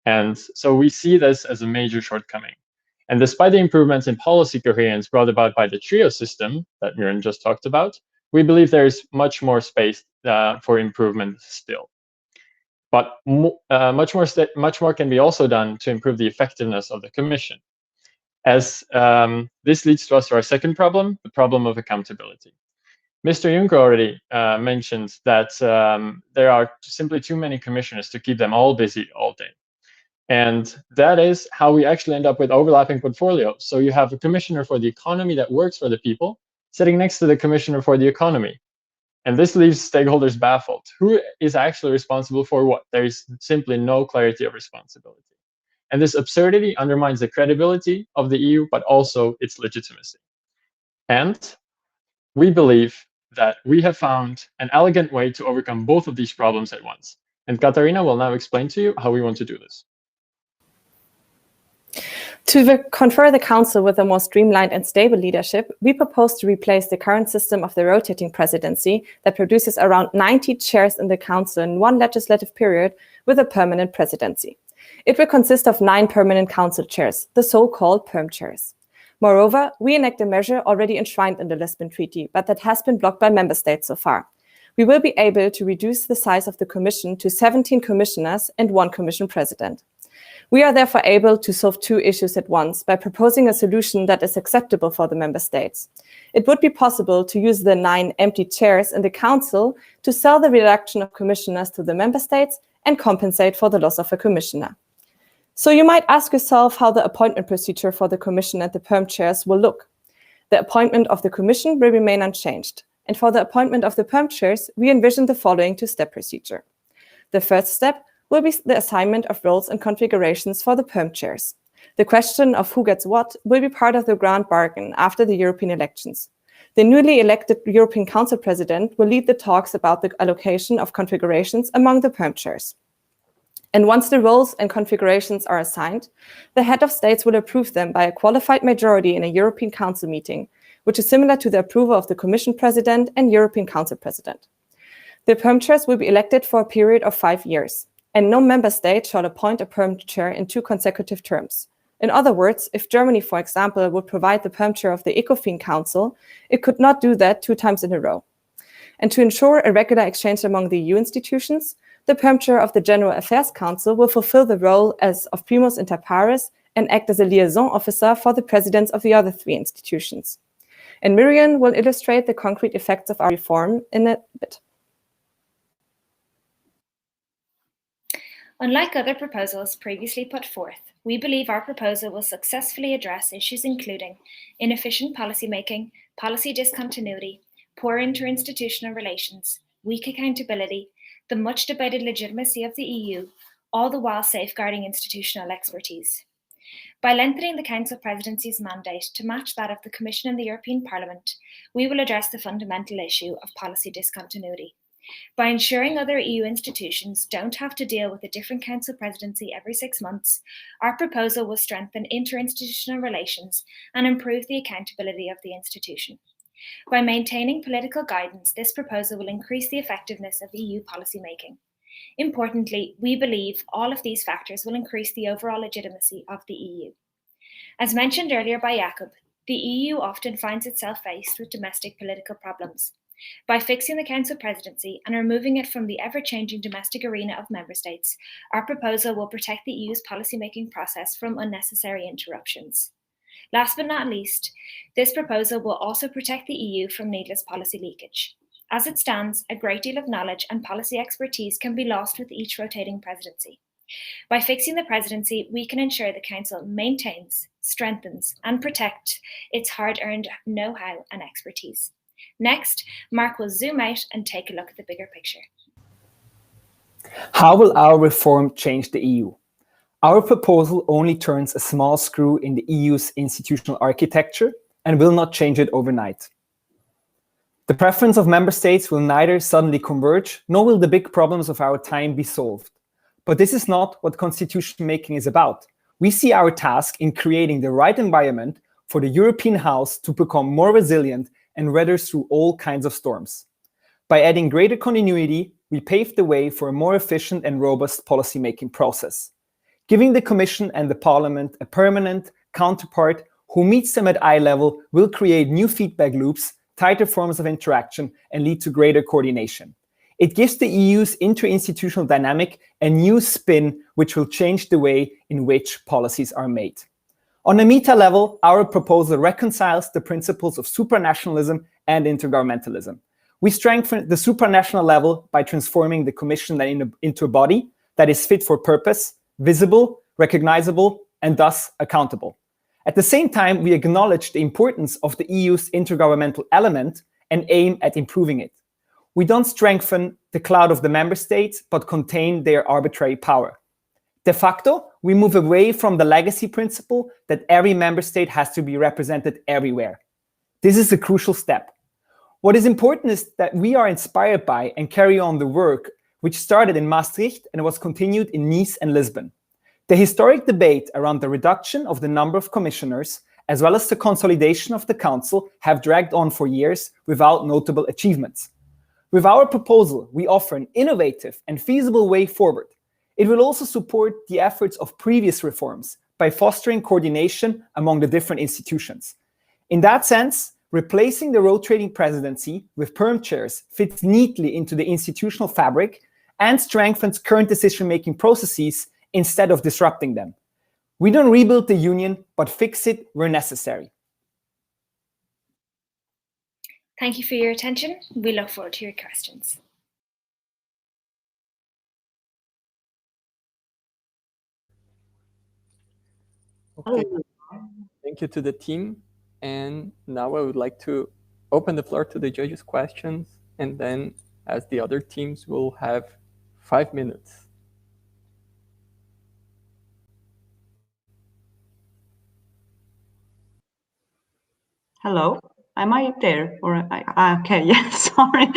Speaker 13: And so we see this as a major shortcoming. And despite the improvements in policy coherence brought about by the trio system that Maren just talked about, we believe there is much more space for improvement still. But much more can be also done to improve the effectiveness of the Commission. As this leads to us to our second problem, the problem of accountability. Mr. Juncker already mentioned that there are simply too many commissioners to keep them all busy all day. And that is how we actually end up with overlapping portfolios. So you have a commissioner for the economy that works for the people sitting next to the commissioner for the economy. And this leaves stakeholders baffled. Who is actually responsible for what? There is simply no clarity of responsibility. And this absurdity undermines the credibility of the EU, but also its legitimacy. And we believe that we have found an elegant way to overcome both of these problems at once. And Katarina will now explain to you how we want to do this.
Speaker 14: To confer the Council with a more streamlined and stable leadership, we propose to replace the current system of the rotating presidency that produces around 90 chairs in the Council in one legislative period with a permanent presidency. It will consist of 9 permanent Council chairs, the so-called perm chairs. Moreover, we enact a measure already enshrined in the Lisbon Treaty, but that has been blocked by member states so far. We will be able to reduce the size of the Commission to 17 commissioners and 1 Commission president. We are therefore able to solve 2 issues at once by proposing a solution that is acceptable for the member states. It would be possible to use the 9 empty chairs in the Council to sell the reduction of commissioners to the member states and compensate for the loss of a commissioner. So you might ask yourself how the appointment procedure for the Commission and the perm chairs will look. The appointment of the Commission will remain unchanged. And for the appointment of the perm chairs, we envision the following 2-step procedure. The first step will be the assignment of roles and configurations for the perm chairs. The question of who gets what will be part of the grand bargain after the European elections. The newly elected European Council President will lead the talks about the allocation of configurations among the perm chairs. And once the roles and configurations are assigned, the head of states will approve them by a qualified majority in a European Council meeting, which is similar to the approval of the Commission President and European Council President. The perm chairs will be elected for a period of 5 years. And no member state shall appoint a perm chair in 2 consecutive terms. In other words, if Germany, for example, would provide the perm chair of the ECOFIN Council, it could not do that 2 times in a row. And to ensure a regular exchange among the EU institutions, the perm chair of the General Affairs Council will fulfill the role as of primus inter pares and act as a liaison officer for the presidents of the other 3 institutions. And Miriam will illustrate the concrete effects of our reform in a bit.
Speaker 12: Unlike other proposals previously put forth, we believe our proposal will successfully address issues including inefficient policymaking, policy discontinuity, poor interinstitutional relations, weak accountability, the much debated legitimacy of the EU, all the while safeguarding institutional expertise. By lengthening the Council Presidency's mandate to match that of the Commission and the European Parliament, we will address the fundamental issue of policy discontinuity. By ensuring other EU institutions don't have to deal with a different Council presidency every 6 months, our proposal will strengthen interinstitutional relations and improve the accountability of the institution. By maintaining political guidance, this proposal will increase the effectiveness of EU policymaking. Importantly, we believe all of these factors will increase the overall legitimacy of the EU. As mentioned earlier by Jakob, the EU often finds itself faced with domestic political problems. By fixing the Council presidency and removing it from the ever-changing domestic arena of member states, our proposal will protect the EU's policymaking process from unnecessary interruptions. Last but not least, this proposal will also protect the EU from needless policy leakage. As it stands, a great deal of knowledge and policy expertise can be lost with each rotating presidency. By fixing the presidency, we can ensure the Council maintains, strengthens, and protects its hard-earned know-how and expertise. Next, Mark will zoom out and take a look at the bigger picture.
Speaker 15: How will our reform change the EU? Our proposal only turns a small screw in the EU's institutional architecture and will not change it overnight. The preference of member states will neither suddenly converge, nor will the big problems of our time be solved. But this is not what constitution making is about. We see our task in creating the right environment for the European House to become more resilient and weather through all kinds of storms. By adding greater continuity, we pave the way for a more efficient and robust policy-making process. Giving the Commission and the Parliament a permanent counterpart who meets them at eye level will create new feedback loops, tighter forms of interaction, and lead to greater coordination. It gives the EU's interinstitutional dynamic a new spin, which will change the way in which policies are made. On a meta level, our proposal reconciles the principles of supranationalism and intergovernmentalism. We strengthen the supranational level by transforming the Commission into a body that is fit for purpose, visible, recognizable, and thus accountable. At the same time, we acknowledge the importance of the EU's intergovernmental element and aim at improving it. We don't strengthen the cloud of the member states, but contain their arbitrary power. De facto, we move away from the legacy principle that every member state has to be represented everywhere. This is a crucial step. What is important is that we are inspired by and carry on the work which started in Maastricht and was continued in Nice and Lisbon. The historic debate around the reduction of the number of commissioners, as well as the consolidation of the Council, have dragged on for years without notable achievements. With our proposal, we offer an innovative and feasible way forward. It will also support the efforts of previous reforms by fostering coordination among the different institutions. In that sense, replacing the rotating presidency with perm chairs fits neatly into the institutional fabric and strengthens current decision-making processes instead of disrupting them. We don't rebuild the union, but fix it where necessary.
Speaker 12: Thank you for your attention. We look forward to your questions.
Speaker 1: Okay, thank you to the team. And now I would like to open the floor to the judges' questions, and then as the other teams will have 5 minutes.
Speaker 11: Hello, am I there? Or okay, yeah, sorry.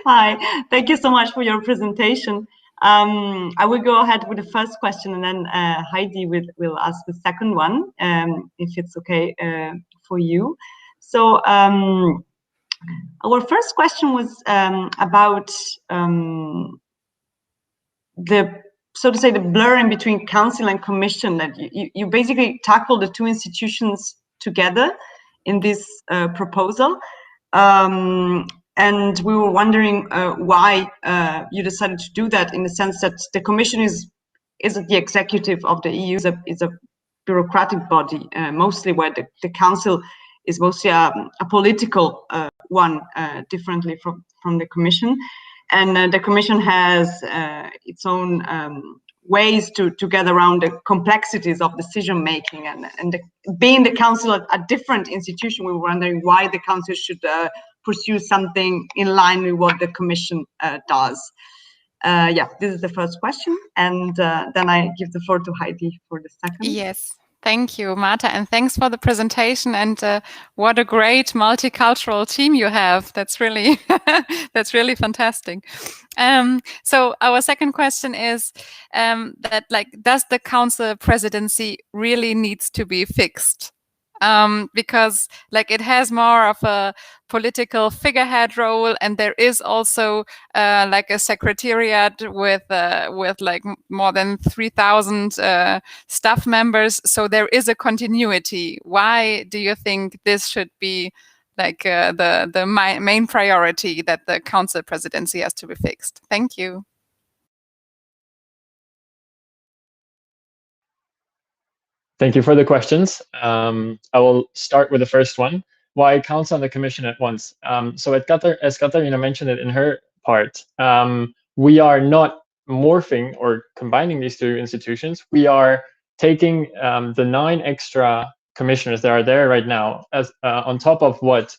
Speaker 11: Hi, thank you so much for your presentation. I will go ahead with the first question, and then Heidi will ask the second one, if it's okay for you. So our first question was about so to say, the blurring between Council and Commission, that you basically tackle the two institutions together in this proposal. And we were wondering why you decided to do that, in the sense that the Commission isn't the executive of the EU, is a bureaucratic body, mostly, where the Council is mostly a political one, differently from the Commission. And the Commission has its own ways to get around the complexities of decision making, and being the Council a different institution, we were wondering why the Council should pursue something in line with what the Commission does. Yeah, this is the first question, and then I give the floor to Heidi for the second.
Speaker 16: Yes. Thank you, Marta, and thanks for the presentation. And what a great multicultural team you have. That's really, that's really fantastic. So our second question is that, like, does the Council presidency really needs to be fixed? because like it has more of a political figurehead role, and there is also like a secretariat with like more than 3,000 staff members. So there is a continuity. Why do you think this should be like the main priority, that the council presidency has to be fixed? Thank you.
Speaker 13: Thank you for the questions. I will start with the first one. Why council and the commission at once? So as Katarina mentioned it in her part, we are not morphing or combining these two institutions. We are taking the 9 extra commissioners that are there right now as on top of what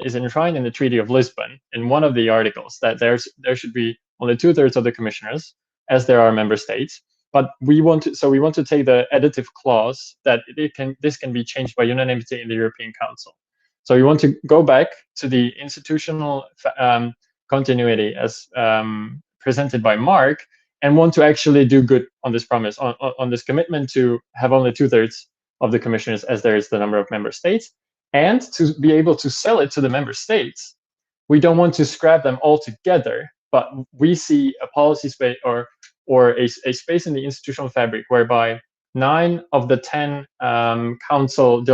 Speaker 13: is enshrined in the Treaty of Lisbon in one of the articles, that there should be only 2/3 of the commissioners, as there are member states. But we want to take the additive clause that this can be changed by unanimity in the European Council. So we want to go back to the institutional continuity as presented by Mark, and want to actually do good on this promise, on this commitment to have only 2/3 of the commissioners, as there is the number of member states, and to be able to sell it to the member states. We don't want to scrap them all together, but we see a policy space or a space in the institutional fabric whereby 9 of the 10 council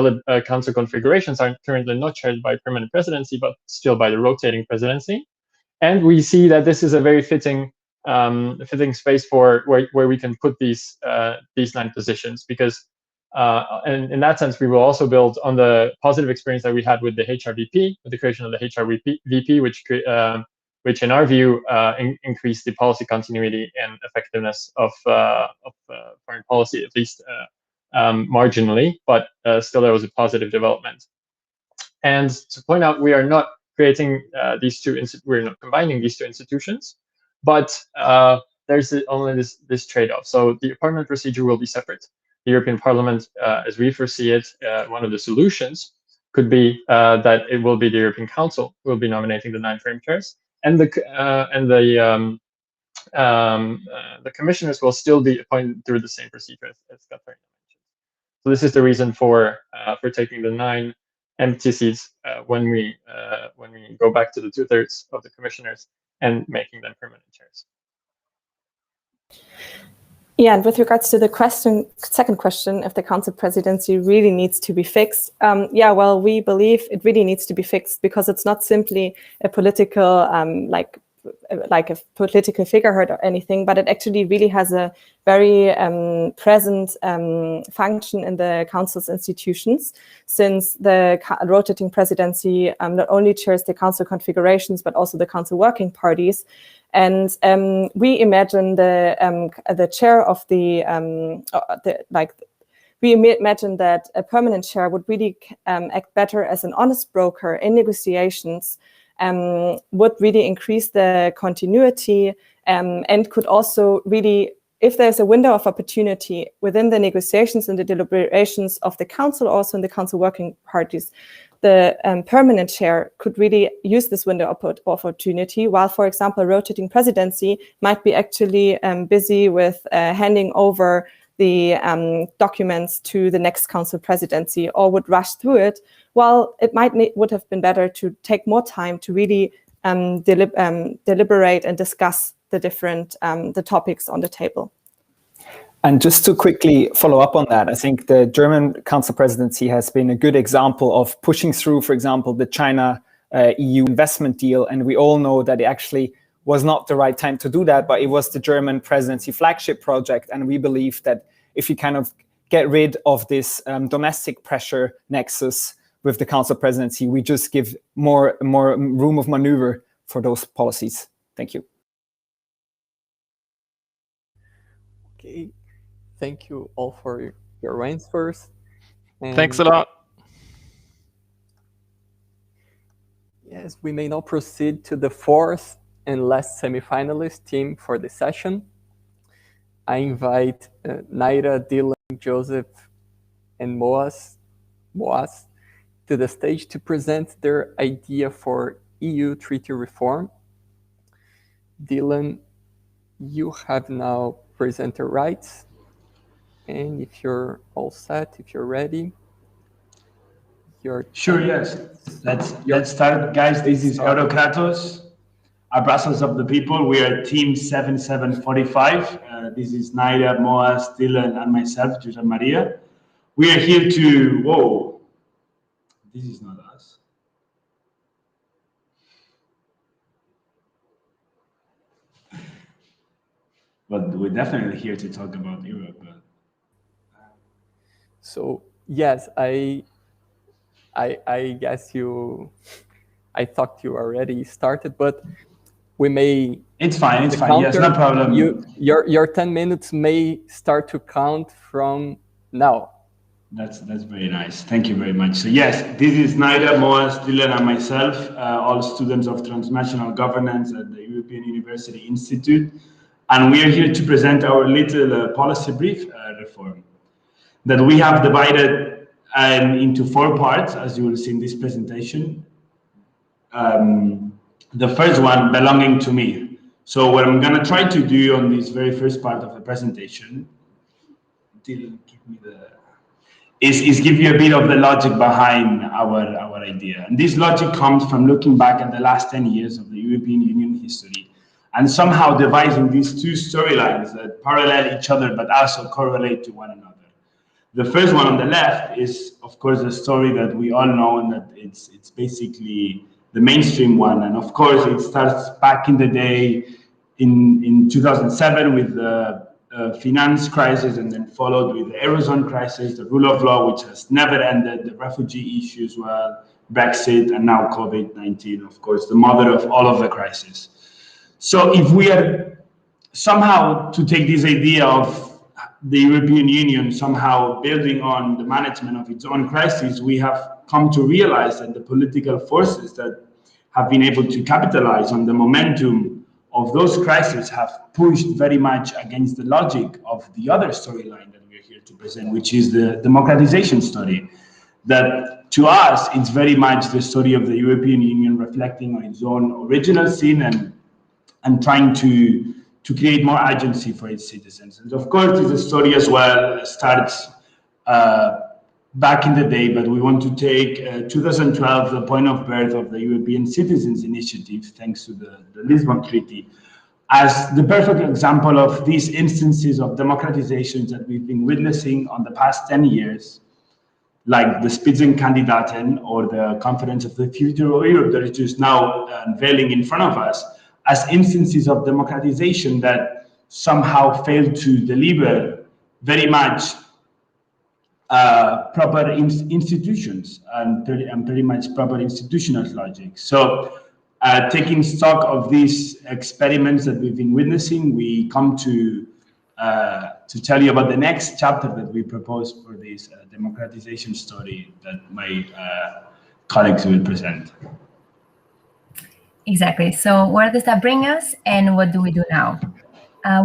Speaker 13: configurations are currently not chaired by permanent presidency, but still by the rotating presidency. And we see that this is a very fitting space for where we can put these 9 positions, because and in that sense, we will also build on the positive experience that we had with the HRVP, with the creation of the HRVP, which in our view increased the policy continuity and effectiveness of foreign policy, at least marginally, but still there was a positive development. And to point out, we are not creating we're not combining these 2 institutions, but there's only this trade-off. So the appointment procedure will be separate. The European Parliament, as we foresee it, one of the solutions could be that it will be the European Council who will be nominating the 9 frame chairs, and the commissioners will still be appointed through the same procedure as Katarina mentioned. So this is the reason for taking the 9 empty seats when we go back to the 2/3 of the commissioners and making them permanent chairs.
Speaker 14: Yeah, and with regards to the second question, if the council presidency really needs to be fixed, yeah, well, we believe it really needs to be fixed, because it's not simply a political, like a political figurehead or anything, but it actually really has a very present function in the council's institutions, since the rotating presidency not only chairs the council configurations, but also the council working parties. And we imagine the chair of we imagine that a permanent chair would really act better as an honest broker in negotiations, would really increase the continuity, and could also really, if there's a window of opportunity within the negotiations and the deliberations of the council, also in the council working parties, the permanent chair could really use this window of opportunity, while, for example, rotating presidency might be actually busy with handing over the documents to the next council presidency, or would rush through it. Well, it would have been better to take more time to really deliberate and discuss the different the topics on the table.
Speaker 15: And just to quickly follow up on that, I think the German council presidency has been a good example of pushing through, for example, the China EU investment deal. And we all know that it actually was not the right time to do that, but it was the German presidency flagship project. And we believe that if you kind of get rid of this domestic pressure nexus with the council presidency, we just give more room of maneuver for those policies. Thank you.
Speaker 1: Okay. Thank you all for your answers. And
Speaker 6: thanks a lot.
Speaker 1: Yes, we may now proceed to the 4th and last semifinalist team for the session. I invite Naira, Dylan, Joseph, and Moaz to the stage to present their idea for EU treaty reform. Dylan, you have now presenter rights. And if you're all set, if you're ready. your
Speaker 17: Sure, yes. Let's start, guys. This is Eurocratos, Brussels of the People. We are Team 7745. This is Naira, Moa, Dylan, and myself, Jose Maria. We are here to, whoa, this is not us. But we're definitely here to talk about Europe.
Speaker 1: So yes, I guess I thought you already started, but we may.
Speaker 17: It's fine. It's fine. Yes, no problem.
Speaker 1: Your 10 minutes may start to count from now.
Speaker 17: That's very nice. Thank you very much. So yes, this is Naira, Moa, Dylan, and myself, all students of transnational governance at the European University Institute, and we are here to present our little policy brief reform that we have divided into 4 parts, as you will see in this presentation. The first one belonging to me. So what I'm going to try to do on this very first part of the presentation, Dylan, give me is give you a bit of the logic behind our idea. And this logic comes from looking back at the last 10 years of the European Union history and somehow devising these 2 storylines that parallel each other but also correlate to one another. The first one on the left is, of course, a story that we all know, and that it's basically the mainstream one. And of course, it starts back in the day in 2007 with the finance crisis, and then followed with the Eurozone crisis, the rule of law, which has never ended, the refugee issue as well, Brexit, and now COVID-19, of course, the mother of all of the crises. So if we are somehow to take this idea of the European Union somehow building on the management of its own crises, we have come to realize that the political forces that have been able to capitalize on the momentum of those crises have pushed very much against the logic of the other storyline that we're here to present, which is the democratization story. That to us, it's very much the story of the European Union reflecting on its own original sin and trying to create more agency for its citizens. And of course, this story as well starts back in the day, but we want to take 2012, the point of birth of the European Citizens Initiative, thanks to the Lisbon Treaty, as the perfect example of these instances of democratizations that we've been witnessing on the past 10 years, like the Spitzenkandidaten or the Conference of the Future of Europe that is just now unveiling in front of us, as instances of democratization that somehow failed to deliver very much proper institutions and pretty much proper institutional logic. So taking stock of these experiments that we've been witnessing, we come to tell you about the next chapter that we propose for this democratization story that my colleagues will present.
Speaker 18: Exactly. So where does that bring us, and what do we do now?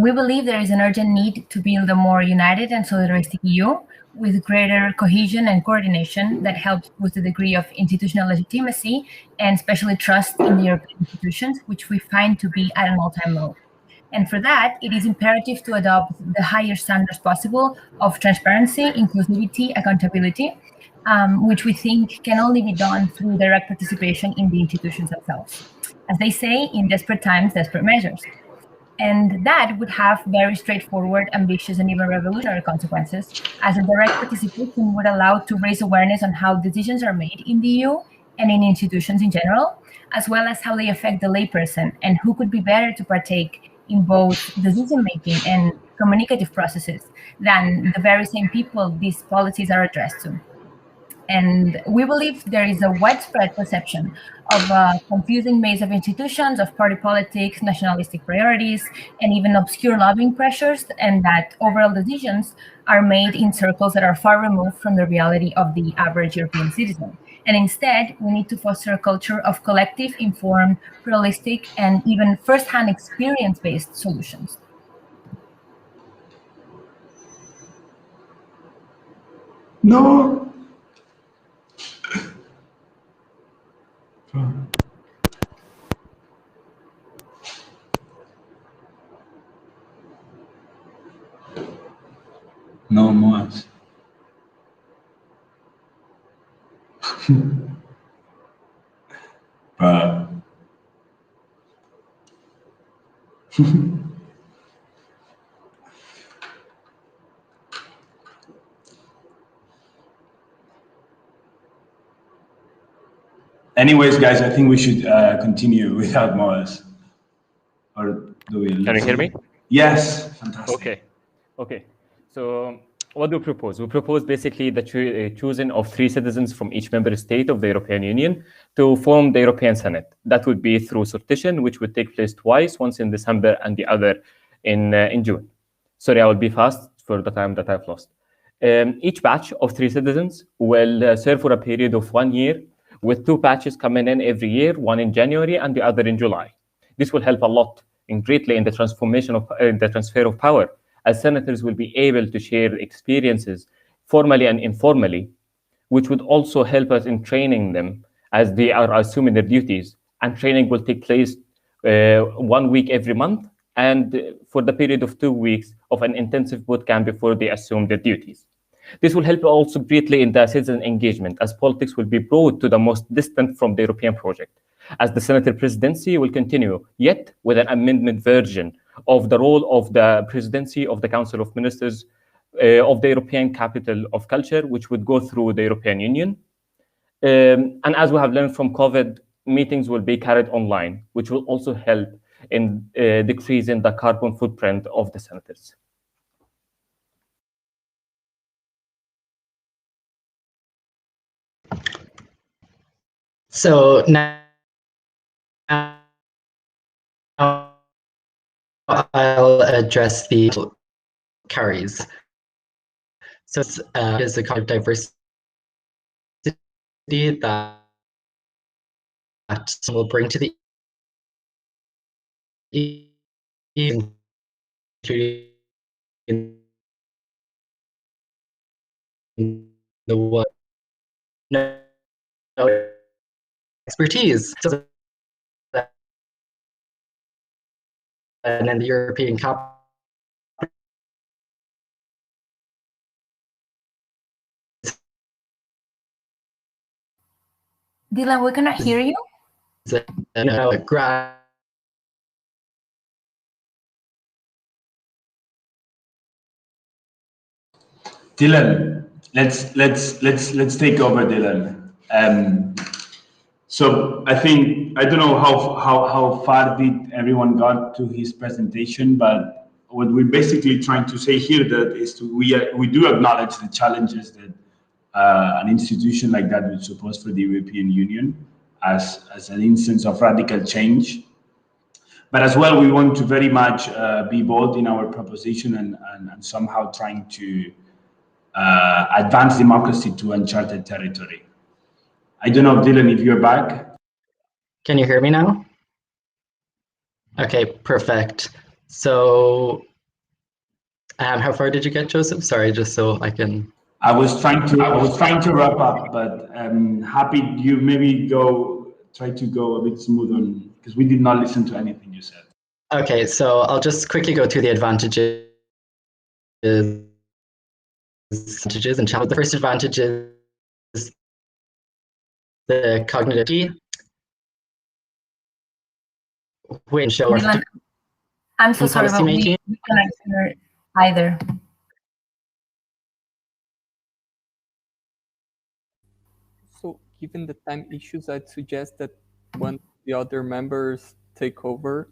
Speaker 18: We believe there is an urgent need to build a more united and solidaristic EU with greater cohesion and coordination that helps boost the degree of institutional legitimacy and especially trust in the European institutions, which we find to be at an all-time low. And for that, it is imperative to adopt the highest standards possible of transparency, inclusivity, accountability, which we think can only be done through direct participation in the institutions themselves. As they say, in desperate times, desperate measures. And that would have very straightforward, ambitious, and even revolutionary consequences, as a direct participation would allow to raise awareness on how decisions are made in the EU and in institutions in general, as well as how they affect the layperson and who could be better to partake in both decision-making and communicative processes than the very same people these policies are addressed to. And we believe there is a widespread perception of a confusing maze of institutions, of party politics, nationalistic priorities, and even obscure lobbying pressures, and that overall decisions are made in circles that are far removed from the reality of the average European citizen. And instead, we need to foster a culture of collective, informed, pluralistic, and even first-hand experience-based solutions.
Speaker 17: No. No more. Anyways, guys, I think we should continue without Morris. Or do we?
Speaker 19: Can you hear me?
Speaker 17: Yes, fantastic.
Speaker 19: Okay. So what do we propose? We propose basically the choosing of 3 citizens from each member state of the European Union to form the European Senate. That would be through sortition, which would take place twice, once in December and the other in June. Sorry, I will be fast for the time that I've lost. Each batch of 3 citizens will serve for a period of 1 year, with 2 batches coming in every year, one in January and the other in July. This will help a lot and greatly in the transformation of the transfer of power, as senators will be able to share experiences formally and informally, which would also help us in training them as they are assuming their duties. And training will take place 1 week every month, and for the period of 2 weeks of an intensive boot camp before they assume their duties. This will help also greatly in the citizen engagement, as politics will be brought to the most distant from the European project, as the Senator Presidency will continue, yet with an amendment version of the role of the Presidency of the Council of Ministers of the European Capital of Culture, which would go through the European Union. And as we have learned from COVID, meetings will be carried online, which will also help in decreasing the carbon footprint of the senators.
Speaker 20: So now I'll address the carries. So it's a kind of diversity that will bring to the EU, including the what expertise. So and then the European Cup.
Speaker 18: Dylan, we cannot hear you.
Speaker 17: Dylan, let's take over, Dylan. So I think I don't know how far did everyone got to his presentation, but what we're basically trying to say here that is we do acknowledge the challenges that an institution like that would suppose for the European Union as an instance of radical change. But as well, we want to very much be bold in our proposition and somehow trying to advance democracy to uncharted territory. I don't know, Dylan, if you're back.
Speaker 20: Can you hear me now? Okay, perfect. So how far did you get, Joseph? Sorry, just so I can.
Speaker 17: I was trying to wrap up, but happy you maybe try to go a bit smooth on, because we did not listen to anything you said.
Speaker 20: Okay, so I'll just quickly go through the advantages and challenges. The first advantage is the cognitive, which show
Speaker 18: I'm so sorry, but we cannot hear either.
Speaker 1: So given the time issues, I'd suggest that when the other members take over,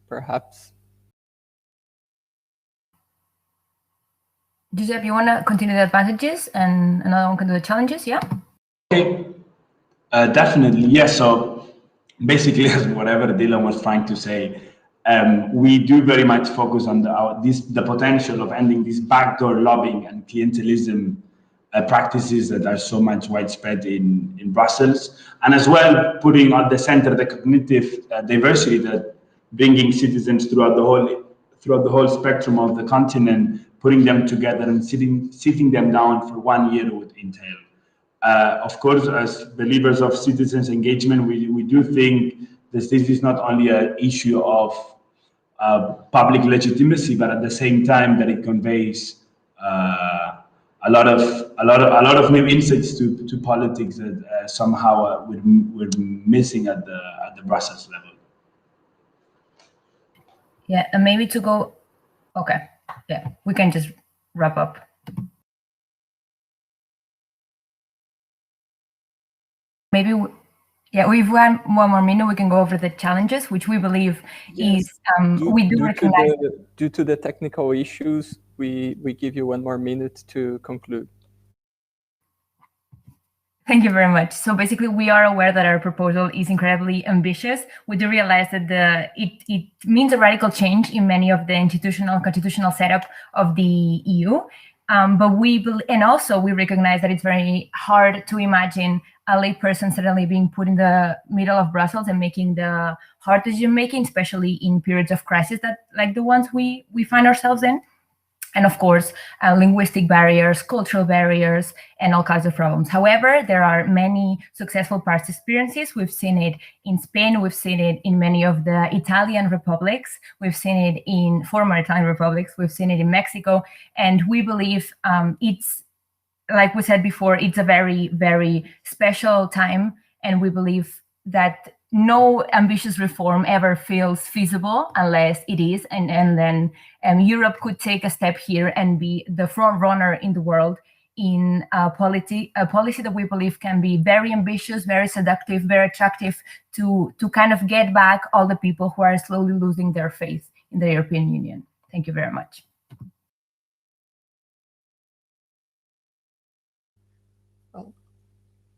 Speaker 1: perhaps.
Speaker 18: Giuseppe, you want to continue the advantages and another one can do the challenges, yeah?
Speaker 17: Okay, definitely, yes. So basically, as whatever Dylan was trying to say, we do very much focus on the potential of ending this backdoor lobbying and clientelism practices that are so much widespread in Brussels, and as well putting at the center the cognitive diversity that bringing citizens throughout the whole spectrum of the continent, putting them together and sitting them down for 1 year would entail. Of course, as believers of citizens engagement, we do think that this is not only an issue of public legitimacy, but at the same time that it conveys a lot of new insights to politics that somehow we're missing at the Brussels level.
Speaker 18: Yeah, and maybe to go. Okay, yeah, we can just wrap up. Maybe, yeah, we've got one more minute. We can go over the challenges, which we believe is we do recognize.
Speaker 1: Due to the technical issues, we give you one more minute to conclude.
Speaker 18: Thank you very much. So basically, we are aware that our proposal is incredibly ambitious. We do realize that it means a radical change in many of the constitutional setup of the EU. But and also we recognize that it's very hard to imagine a layperson suddenly being put in the middle of Brussels and making the hard decision making, especially in periods of crisis like the ones we find ourselves in. And of course, linguistic barriers, cultural barriers, and all kinds of problems. However, there are many successful past experiences. We've seen it in Spain. We've seen it in many of the Italian republics. We've seen it in former Italian republics. We've seen it in Mexico. And we believe it's, like we said before, it's a very, very special time. And we believe that no ambitious reform ever feels feasible unless it is, and then Europe could take a step here and be the front runner in the world in a policy that we believe can be very ambitious, very seductive, very attractive to kind of get back all the people who are slowly losing their faith in the European Union. Thank you very much.
Speaker 1: Well,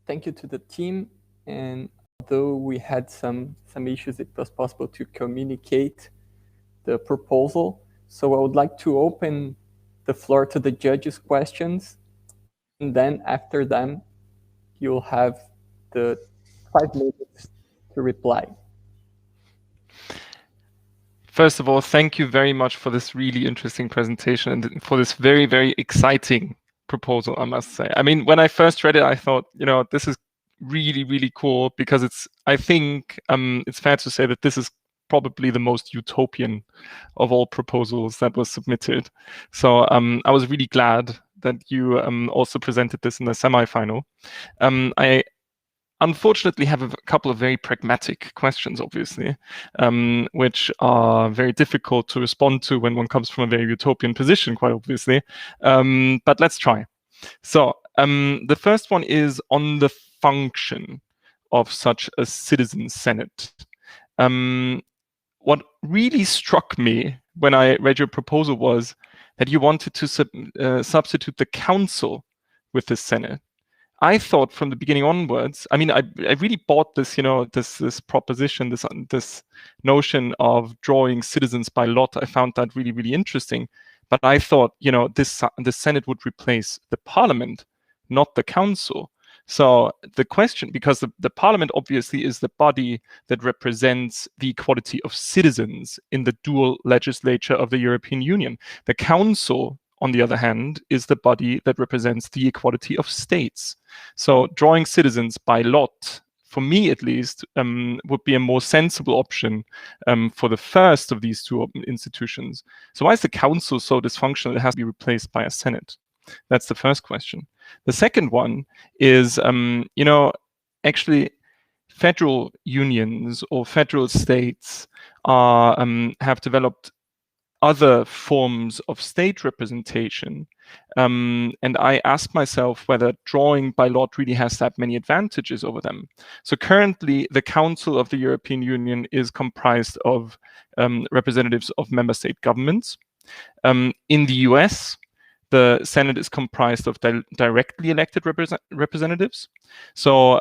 Speaker 1: thank you to the team. And although we had some issues, it was possible to communicate the proposal. So I would like to open the floor to the judges' questions. And then after them, you'll have the 5 minutes to reply.
Speaker 6: First of all, thank you very much for this really interesting presentation and for this very, very exciting proposal, I must say. I mean, when I first read it, I thought, this is really, really cool because I think it's fair to say that this is probably the most utopian of all proposals that was submitted. So I was really glad that you also presented this in the semi-final. I unfortunately have a couple of very pragmatic questions, obviously, which are very difficult to respond to when one comes from a very utopian position, quite obviously. But let's try. So the first one is on the function of such a citizen senate. What really struck me when I read your proposal was that you wanted to substitute the council with the senate. I thought from the beginning onwards, I mean, I really bought this, this proposition, this notion of drawing citizens by lot. I found that really, really interesting. But I thought, the Senate would replace the parliament, not the council. So the question, because the parliament obviously is the body that represents the equality of citizens in the dual legislature of the European Union. The council, on the other hand, is the body that represents the equality of states. So drawing citizens by lot, for me at least, would be a more sensible option for the first of these two institutions. So why is the council so dysfunctional it has to be replaced by a senate? That's the first question. The second one is, actually federal unions or federal states have developed other forms of state representation. And I ask myself whether drawing by lot really has that many advantages over them. So currently, the Council of the European Union is comprised of representatives of member state governments. In the US, the Senate is comprised of directly elected representatives. So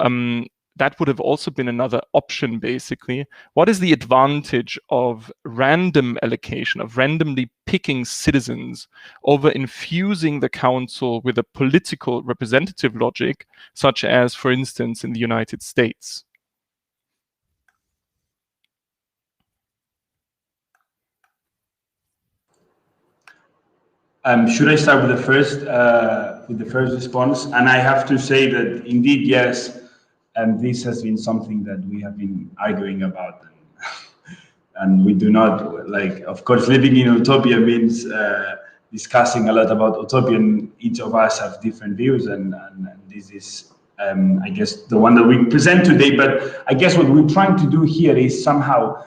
Speaker 6: that would have also been another option, basically. What is the advantage of random allocation, of randomly picking citizens over infusing the council with a political representative logic, such as, for instance, in the United States?
Speaker 17: Should I start with the first response? And I have to say that indeed, yes, this has been something that we have been arguing about, and we do not like. Of course, living in utopia means discussing a lot about utopia, and each of us have different views, and this is, I guess, the one that we present today. But I guess what we're trying to do here is somehow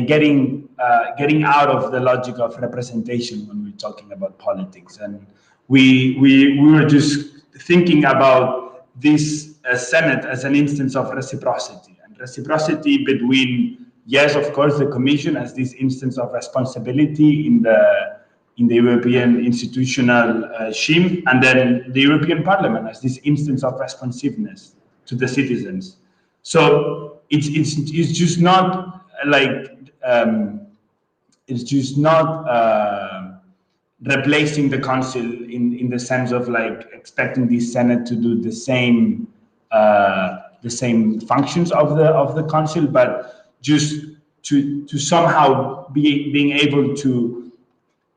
Speaker 17: getting out of the logic of representation when we're talking about politics. And we were just thinking about this Senate as an instance of reciprocity, and reciprocity between, yes, of course, the Commission as this instance of responsibility in the European institutional scheme, and then the European Parliament as this instance of responsiveness to the citizens. So it's just not like it's just not replacing the council in the sense of like expecting the Senate to do the same functions of the council, but just to somehow being able to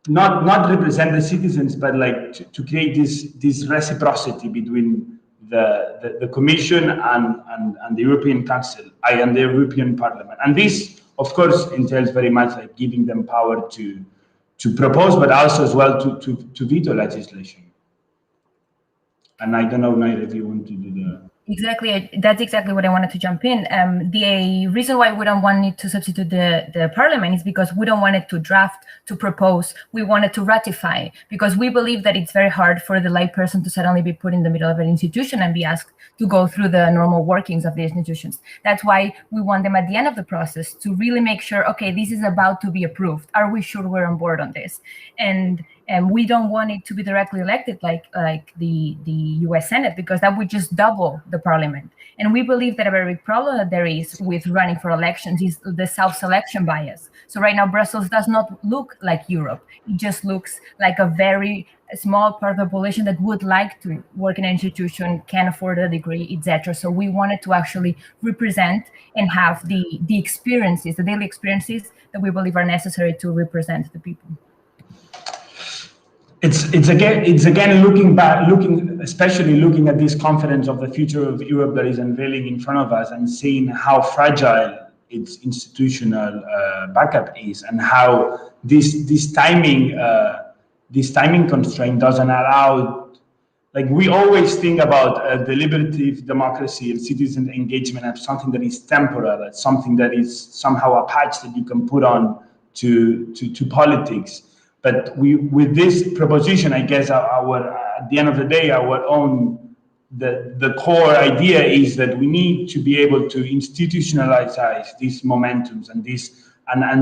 Speaker 17: not represent the citizens, but like to create this reciprocity between the Commission and the European Council and the European Parliament. And this, of course, entails very much like giving them power to propose, but also as well to veto legislation. And I don't know, Nair, if you want to do the...
Speaker 18: Exactly, that's exactly what I wanted to jump in. The reason why we don't want it to substitute the parliament is because we don't want it to draft, to propose. We want it to ratify, because we believe that it's very hard for the layperson to suddenly be put in the middle of an institution and be asked to go through the normal workings of the institutions. That's why we want them at the end of the process to really make sure, okay, this is about to be approved. Are we sure we're on board on this? And we don't want it to be directly elected like the US Senate, because that would just double the parliament. And we believe that a very big problem that there is with running for elections is the self-selection bias. So right now, Brussels does not look like Europe. It just looks like a very small part of the population that would like to work in an institution, can afford a degree, etc. So we wanted to actually represent and have the experiences, the daily experiences that we believe are necessary to represent the people.
Speaker 17: It's again especially looking at this conference of the future of Europe that is unveiling in front of us, and seeing how fragile its institutional backup is, and how this timing constraint doesn't allow. Like, we always think about deliberative democracy and citizen engagement as something that is temporal, as something that is somehow a patch that you can put on to politics. But with this proposition, I guess at the end of the day, the core idea is that we need to be able to institutionalize these momentums and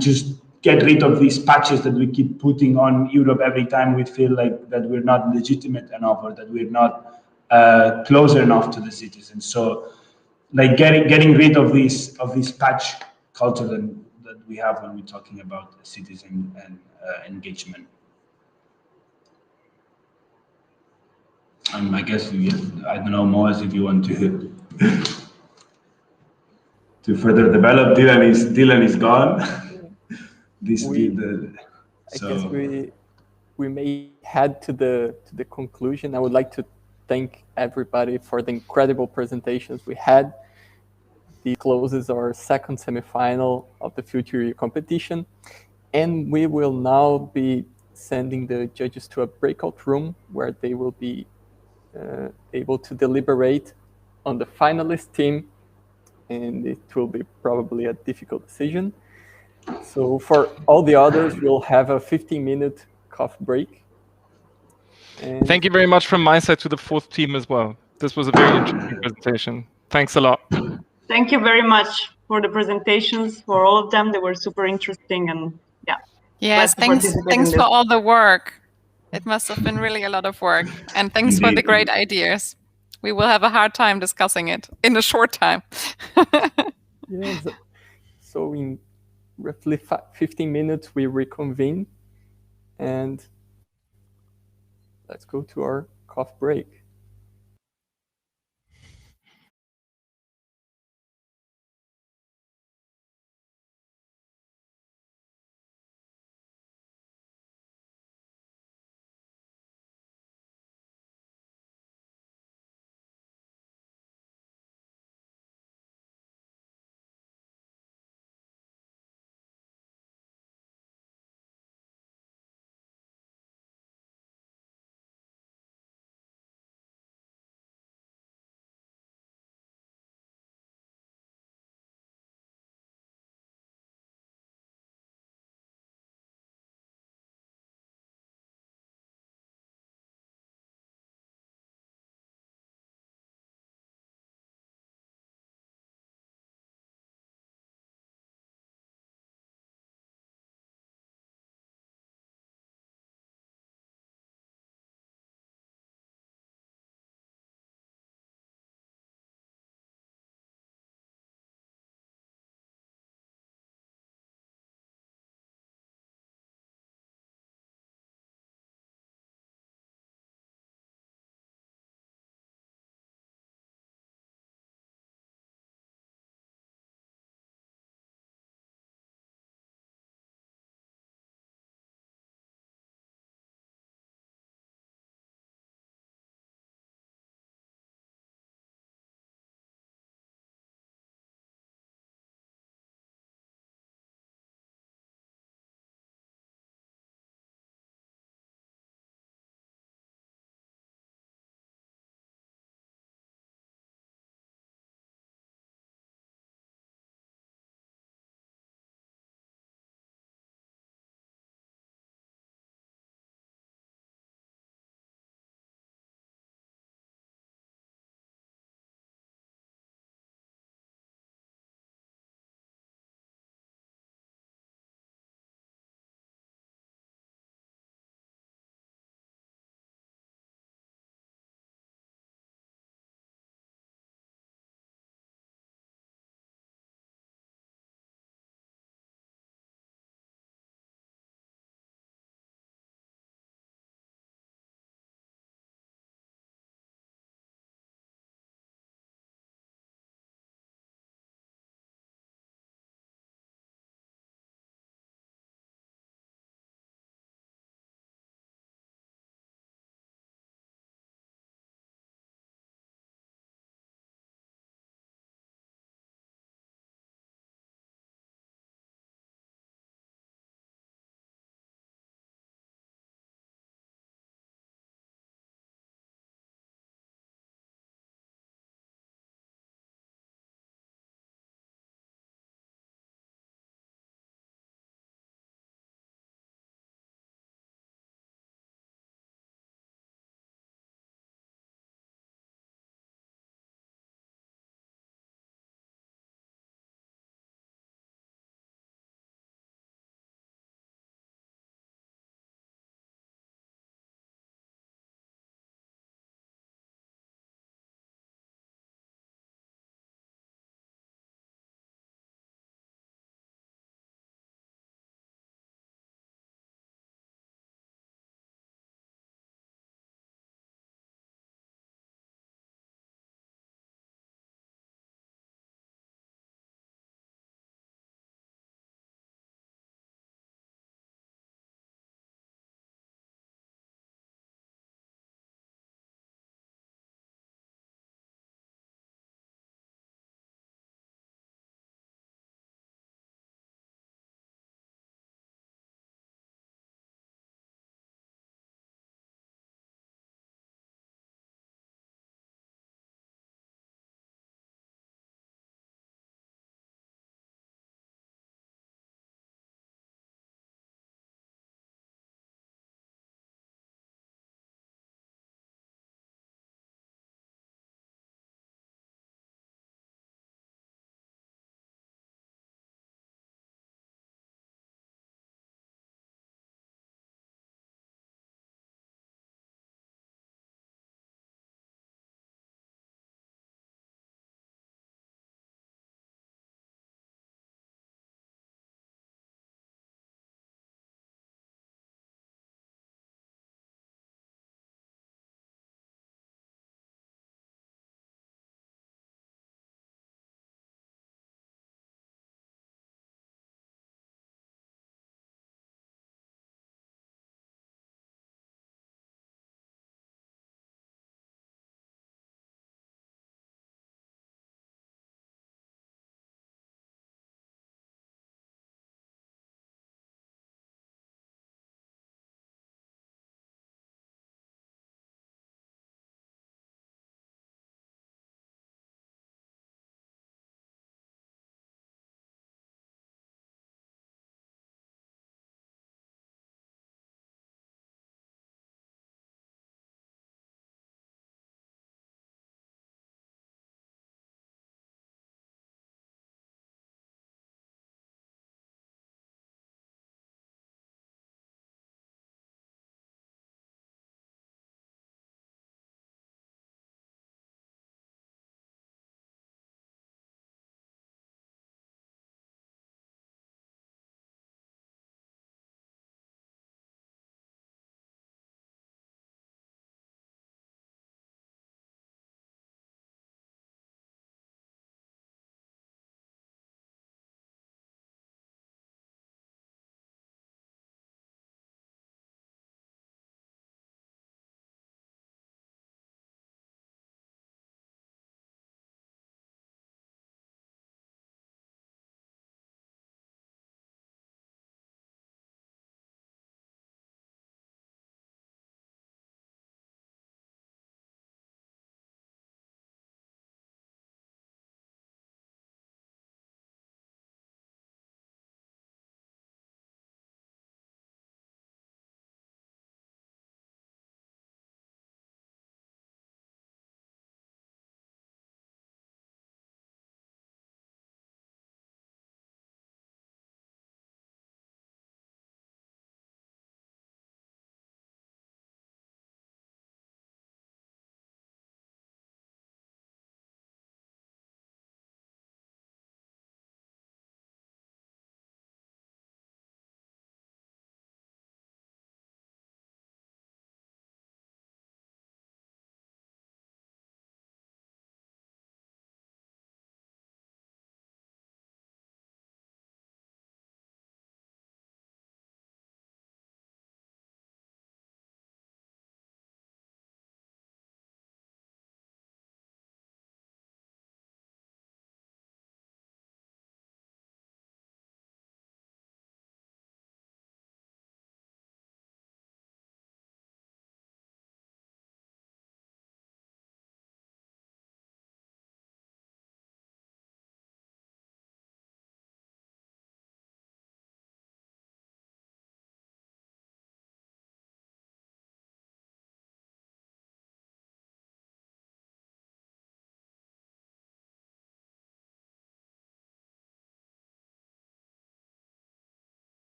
Speaker 17: just get rid of these patches that we keep putting on Europe every time we feel like that we're not legitimate enough, or that we're not closer enough to the citizens. So, like getting rid of this patch culture that we have when we're talking about citizen and engagement. I guess I don't know, Moaz, if you want to further develop. Dylan is gone.
Speaker 1: I guess we may head to the conclusion. I would like to thank everybody for the incredible presentations we had. This closes our second semifinal of the futurEU competition, and we will now be sending the judges to a breakout room where they will be able to deliberate on the finalist team, and it will be probably a difficult decision. So for all the others, we'll have a 15-minute coffee break. And
Speaker 6: thank you very much from my side to the fourth team as well. This was a very interesting presentation. Thanks a lot.
Speaker 11: Thank you very much for the presentations, for all of them. They were super interesting, and yeah.
Speaker 16: Yes, thanks for all the work. It must have been really a lot of work. And thanks for the great ideas. We will have a hard time discussing it in a short time.
Speaker 1: Yes. So in roughly 15 minutes, we reconvene, and let's go to our coffee break.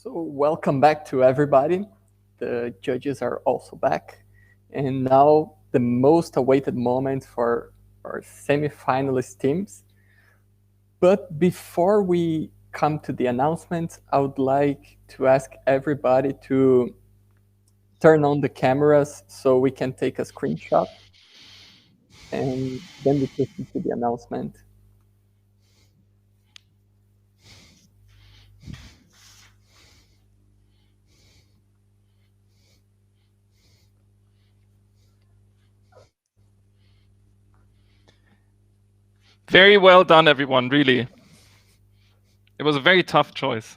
Speaker 1: So welcome back to everybody. The judges are also back. And now the most awaited moment for our semi-finalist teams. But before we come to the announcement, I would like to ask everybody to turn on the cameras so we can take a screenshot. And then we proceed to the announcement.
Speaker 6: Very well done, everyone, really. It was a very tough choice.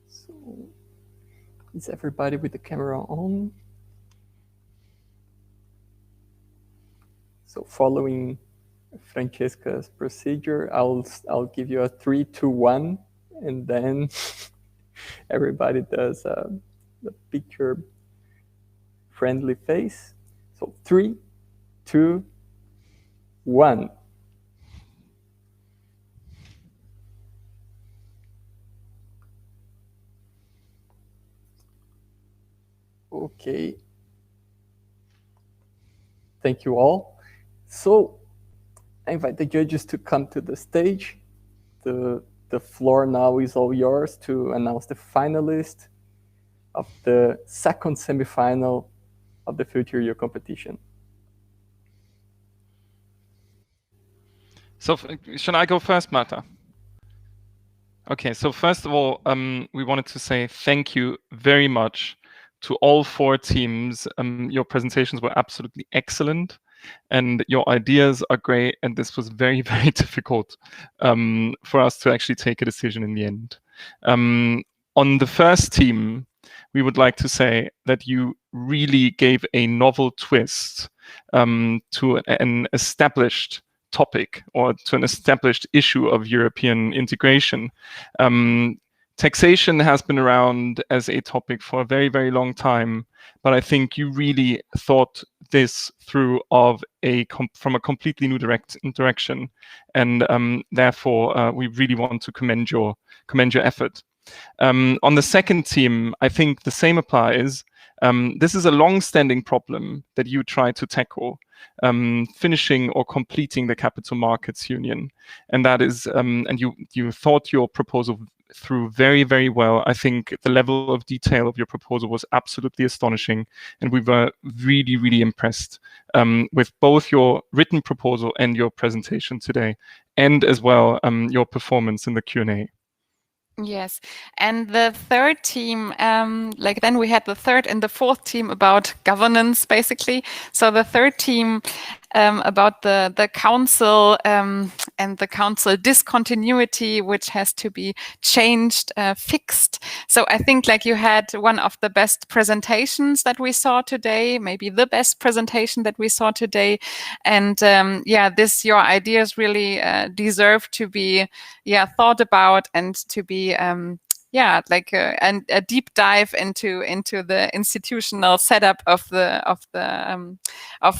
Speaker 1: So, is everybody with the camera on? So following Francesca's procedure, I'll give you a 3, 2, 1, and then everybody does the picture friendly face. So 3, 2, 1. Okay. Thank you all. So I invite the judges to come to the stage. The floor now is all yours to announce the finalist of the second semifinal of the futurEU competition.
Speaker 6: So should I go first, Marta? Okay, so first of all, we wanted to say thank you very much to all 4 teams. Your presentations were absolutely excellent, and your ideas are great, and this was very, very difficult for us to actually take a decision in the end. On the first team, we would like to say that you really gave a novel twist to an established topic or to an established issue of European integration. Taxation has been around as a topic for a very, very long time, but I think you really thought this through from a completely new direction, and therefore we really want to commend your effort. On the second team, I think the same applies. This is a long-standing problem that you try to tackle, finishing or completing the Capital Markets Union, and that is, and you thought your proposal through very, very well. I think the level of detail of your proposal was absolutely astonishing, and we were really, really impressed with both your written proposal and your presentation today, and as well your performance in the Q&A.
Speaker 16: Yes, and the third team, then we had the third and the fourth team about governance, basically. So the third team about the council and the council discontinuity, which has to be changed, fixed. So I think you had one of the best presentations that we saw today, maybe the best presentation that we saw today. And your ideas really deserve to be thought about and to be a deep dive into the institutional setup of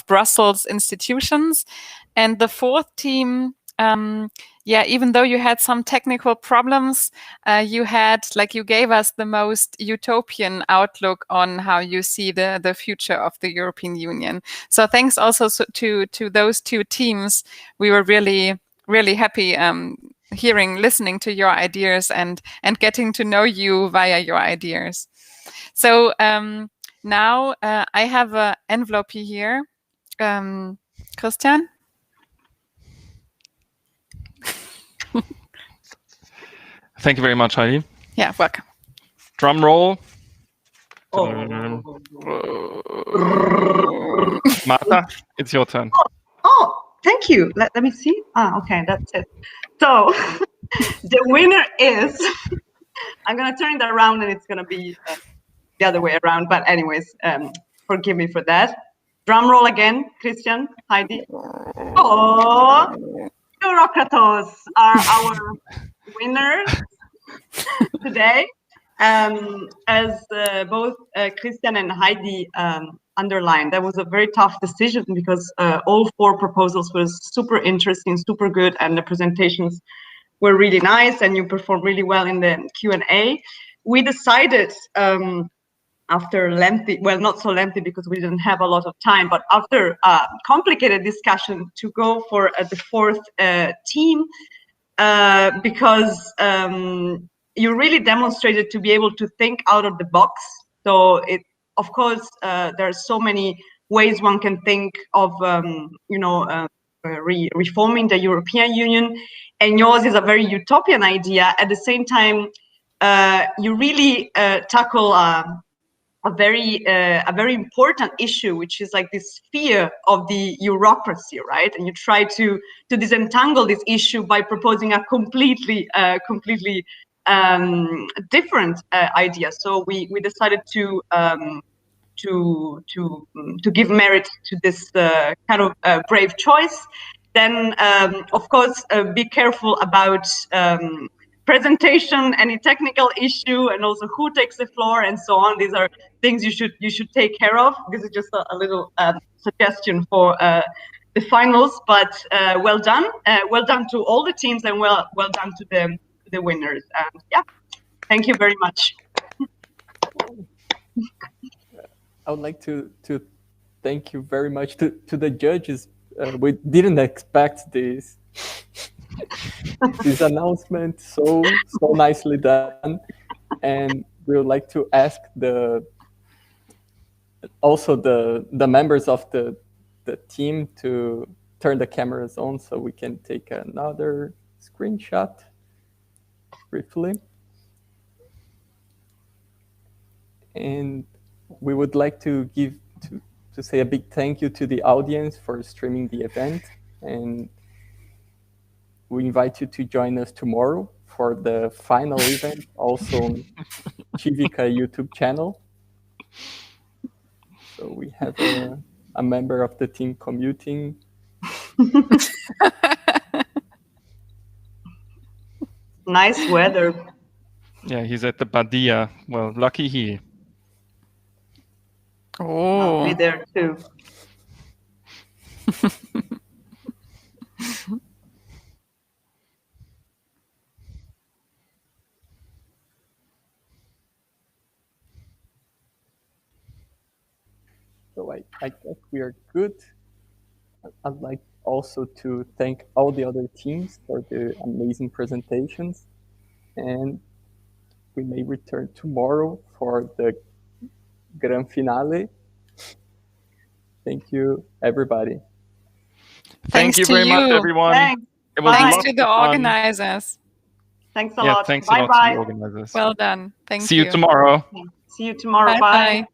Speaker 16: Brussels institutions. And the fourth team, even though you had some technical problems, you gave us the most utopian outlook on how you see the future of the European Union. So thanks also to those 2 teams. We were really, really happy listening to your ideas and getting to know you via your ideas. So now I have an envelope here. Christian?
Speaker 6: Thank you very much, Heidi.
Speaker 16: Yeah, welcome.
Speaker 6: Drum roll. Marta, it's your turn.
Speaker 11: Oh, thank you. Let me see. Okay, that's it. So the winner is, I'm going to turn it around and it's going to be the other way around. But anyways, forgive me for that. Drum roll again, Christian, Heidi. Oh, Eurocratos are our winners today. As both Christian and Heidi underlined, that was a very tough decision because all 4 proposals were super interesting, super good, and the presentations were really nice, and you performed really well in the Q&A. We decided after lengthy, well, not so lengthy because we didn't have a lot of time, but after complicated discussion, to go for the fourth team, because you really demonstrated to be able to think out of the box. So of course, there are so many ways one can think of, reforming the European Union, and yours is a very utopian idea. At the same time, you really tackle a very important issue, which is like this fear of the bureaucracy, right? And you try to disentangle this issue by proposing a completely different idea. So we decided to give merit to this kind of brave choice. Then, of course, be careful about presentation, any technical issue, and also who takes the floor and so on. These are things you should take care of. This is just a little suggestion for the finals. But well done to all the teams, and well done to the winners. And yeah, thank you very much.
Speaker 1: I would like to thank you very much to the judges. We didn't expect this announcement, so nicely done, and we would like to ask the members of the team to turn the cameras on so we can take another screenshot briefly. And we would like to say a big thank you to the audience for streaming the event, and we invite you to join us tomorrow for the final event, also on CIVICA YouTube channel. So we have a member of the team commuting.
Speaker 11: Nice weather.
Speaker 6: Yeah, he's at the Badia. Well, lucky he.
Speaker 11: Oh, I'll be there too.
Speaker 1: So I guess we are good. I'd like also to thank all the other teams for the amazing presentations, and we may return tomorrow for the grand finale. Thank you, everybody.
Speaker 6: Thank you very much, everyone.
Speaker 11: Thanks.
Speaker 6: It was
Speaker 16: Thanks
Speaker 6: lots
Speaker 16: to the
Speaker 6: of fun.
Speaker 16: organizers.
Speaker 11: Thanks a lot.
Speaker 6: Thanks
Speaker 11: Bye
Speaker 6: a lot
Speaker 11: bye.
Speaker 6: to the organizers.
Speaker 16: Well done. Thank you.
Speaker 6: See you tomorrow.
Speaker 11: See you tomorrow.
Speaker 16: Bye.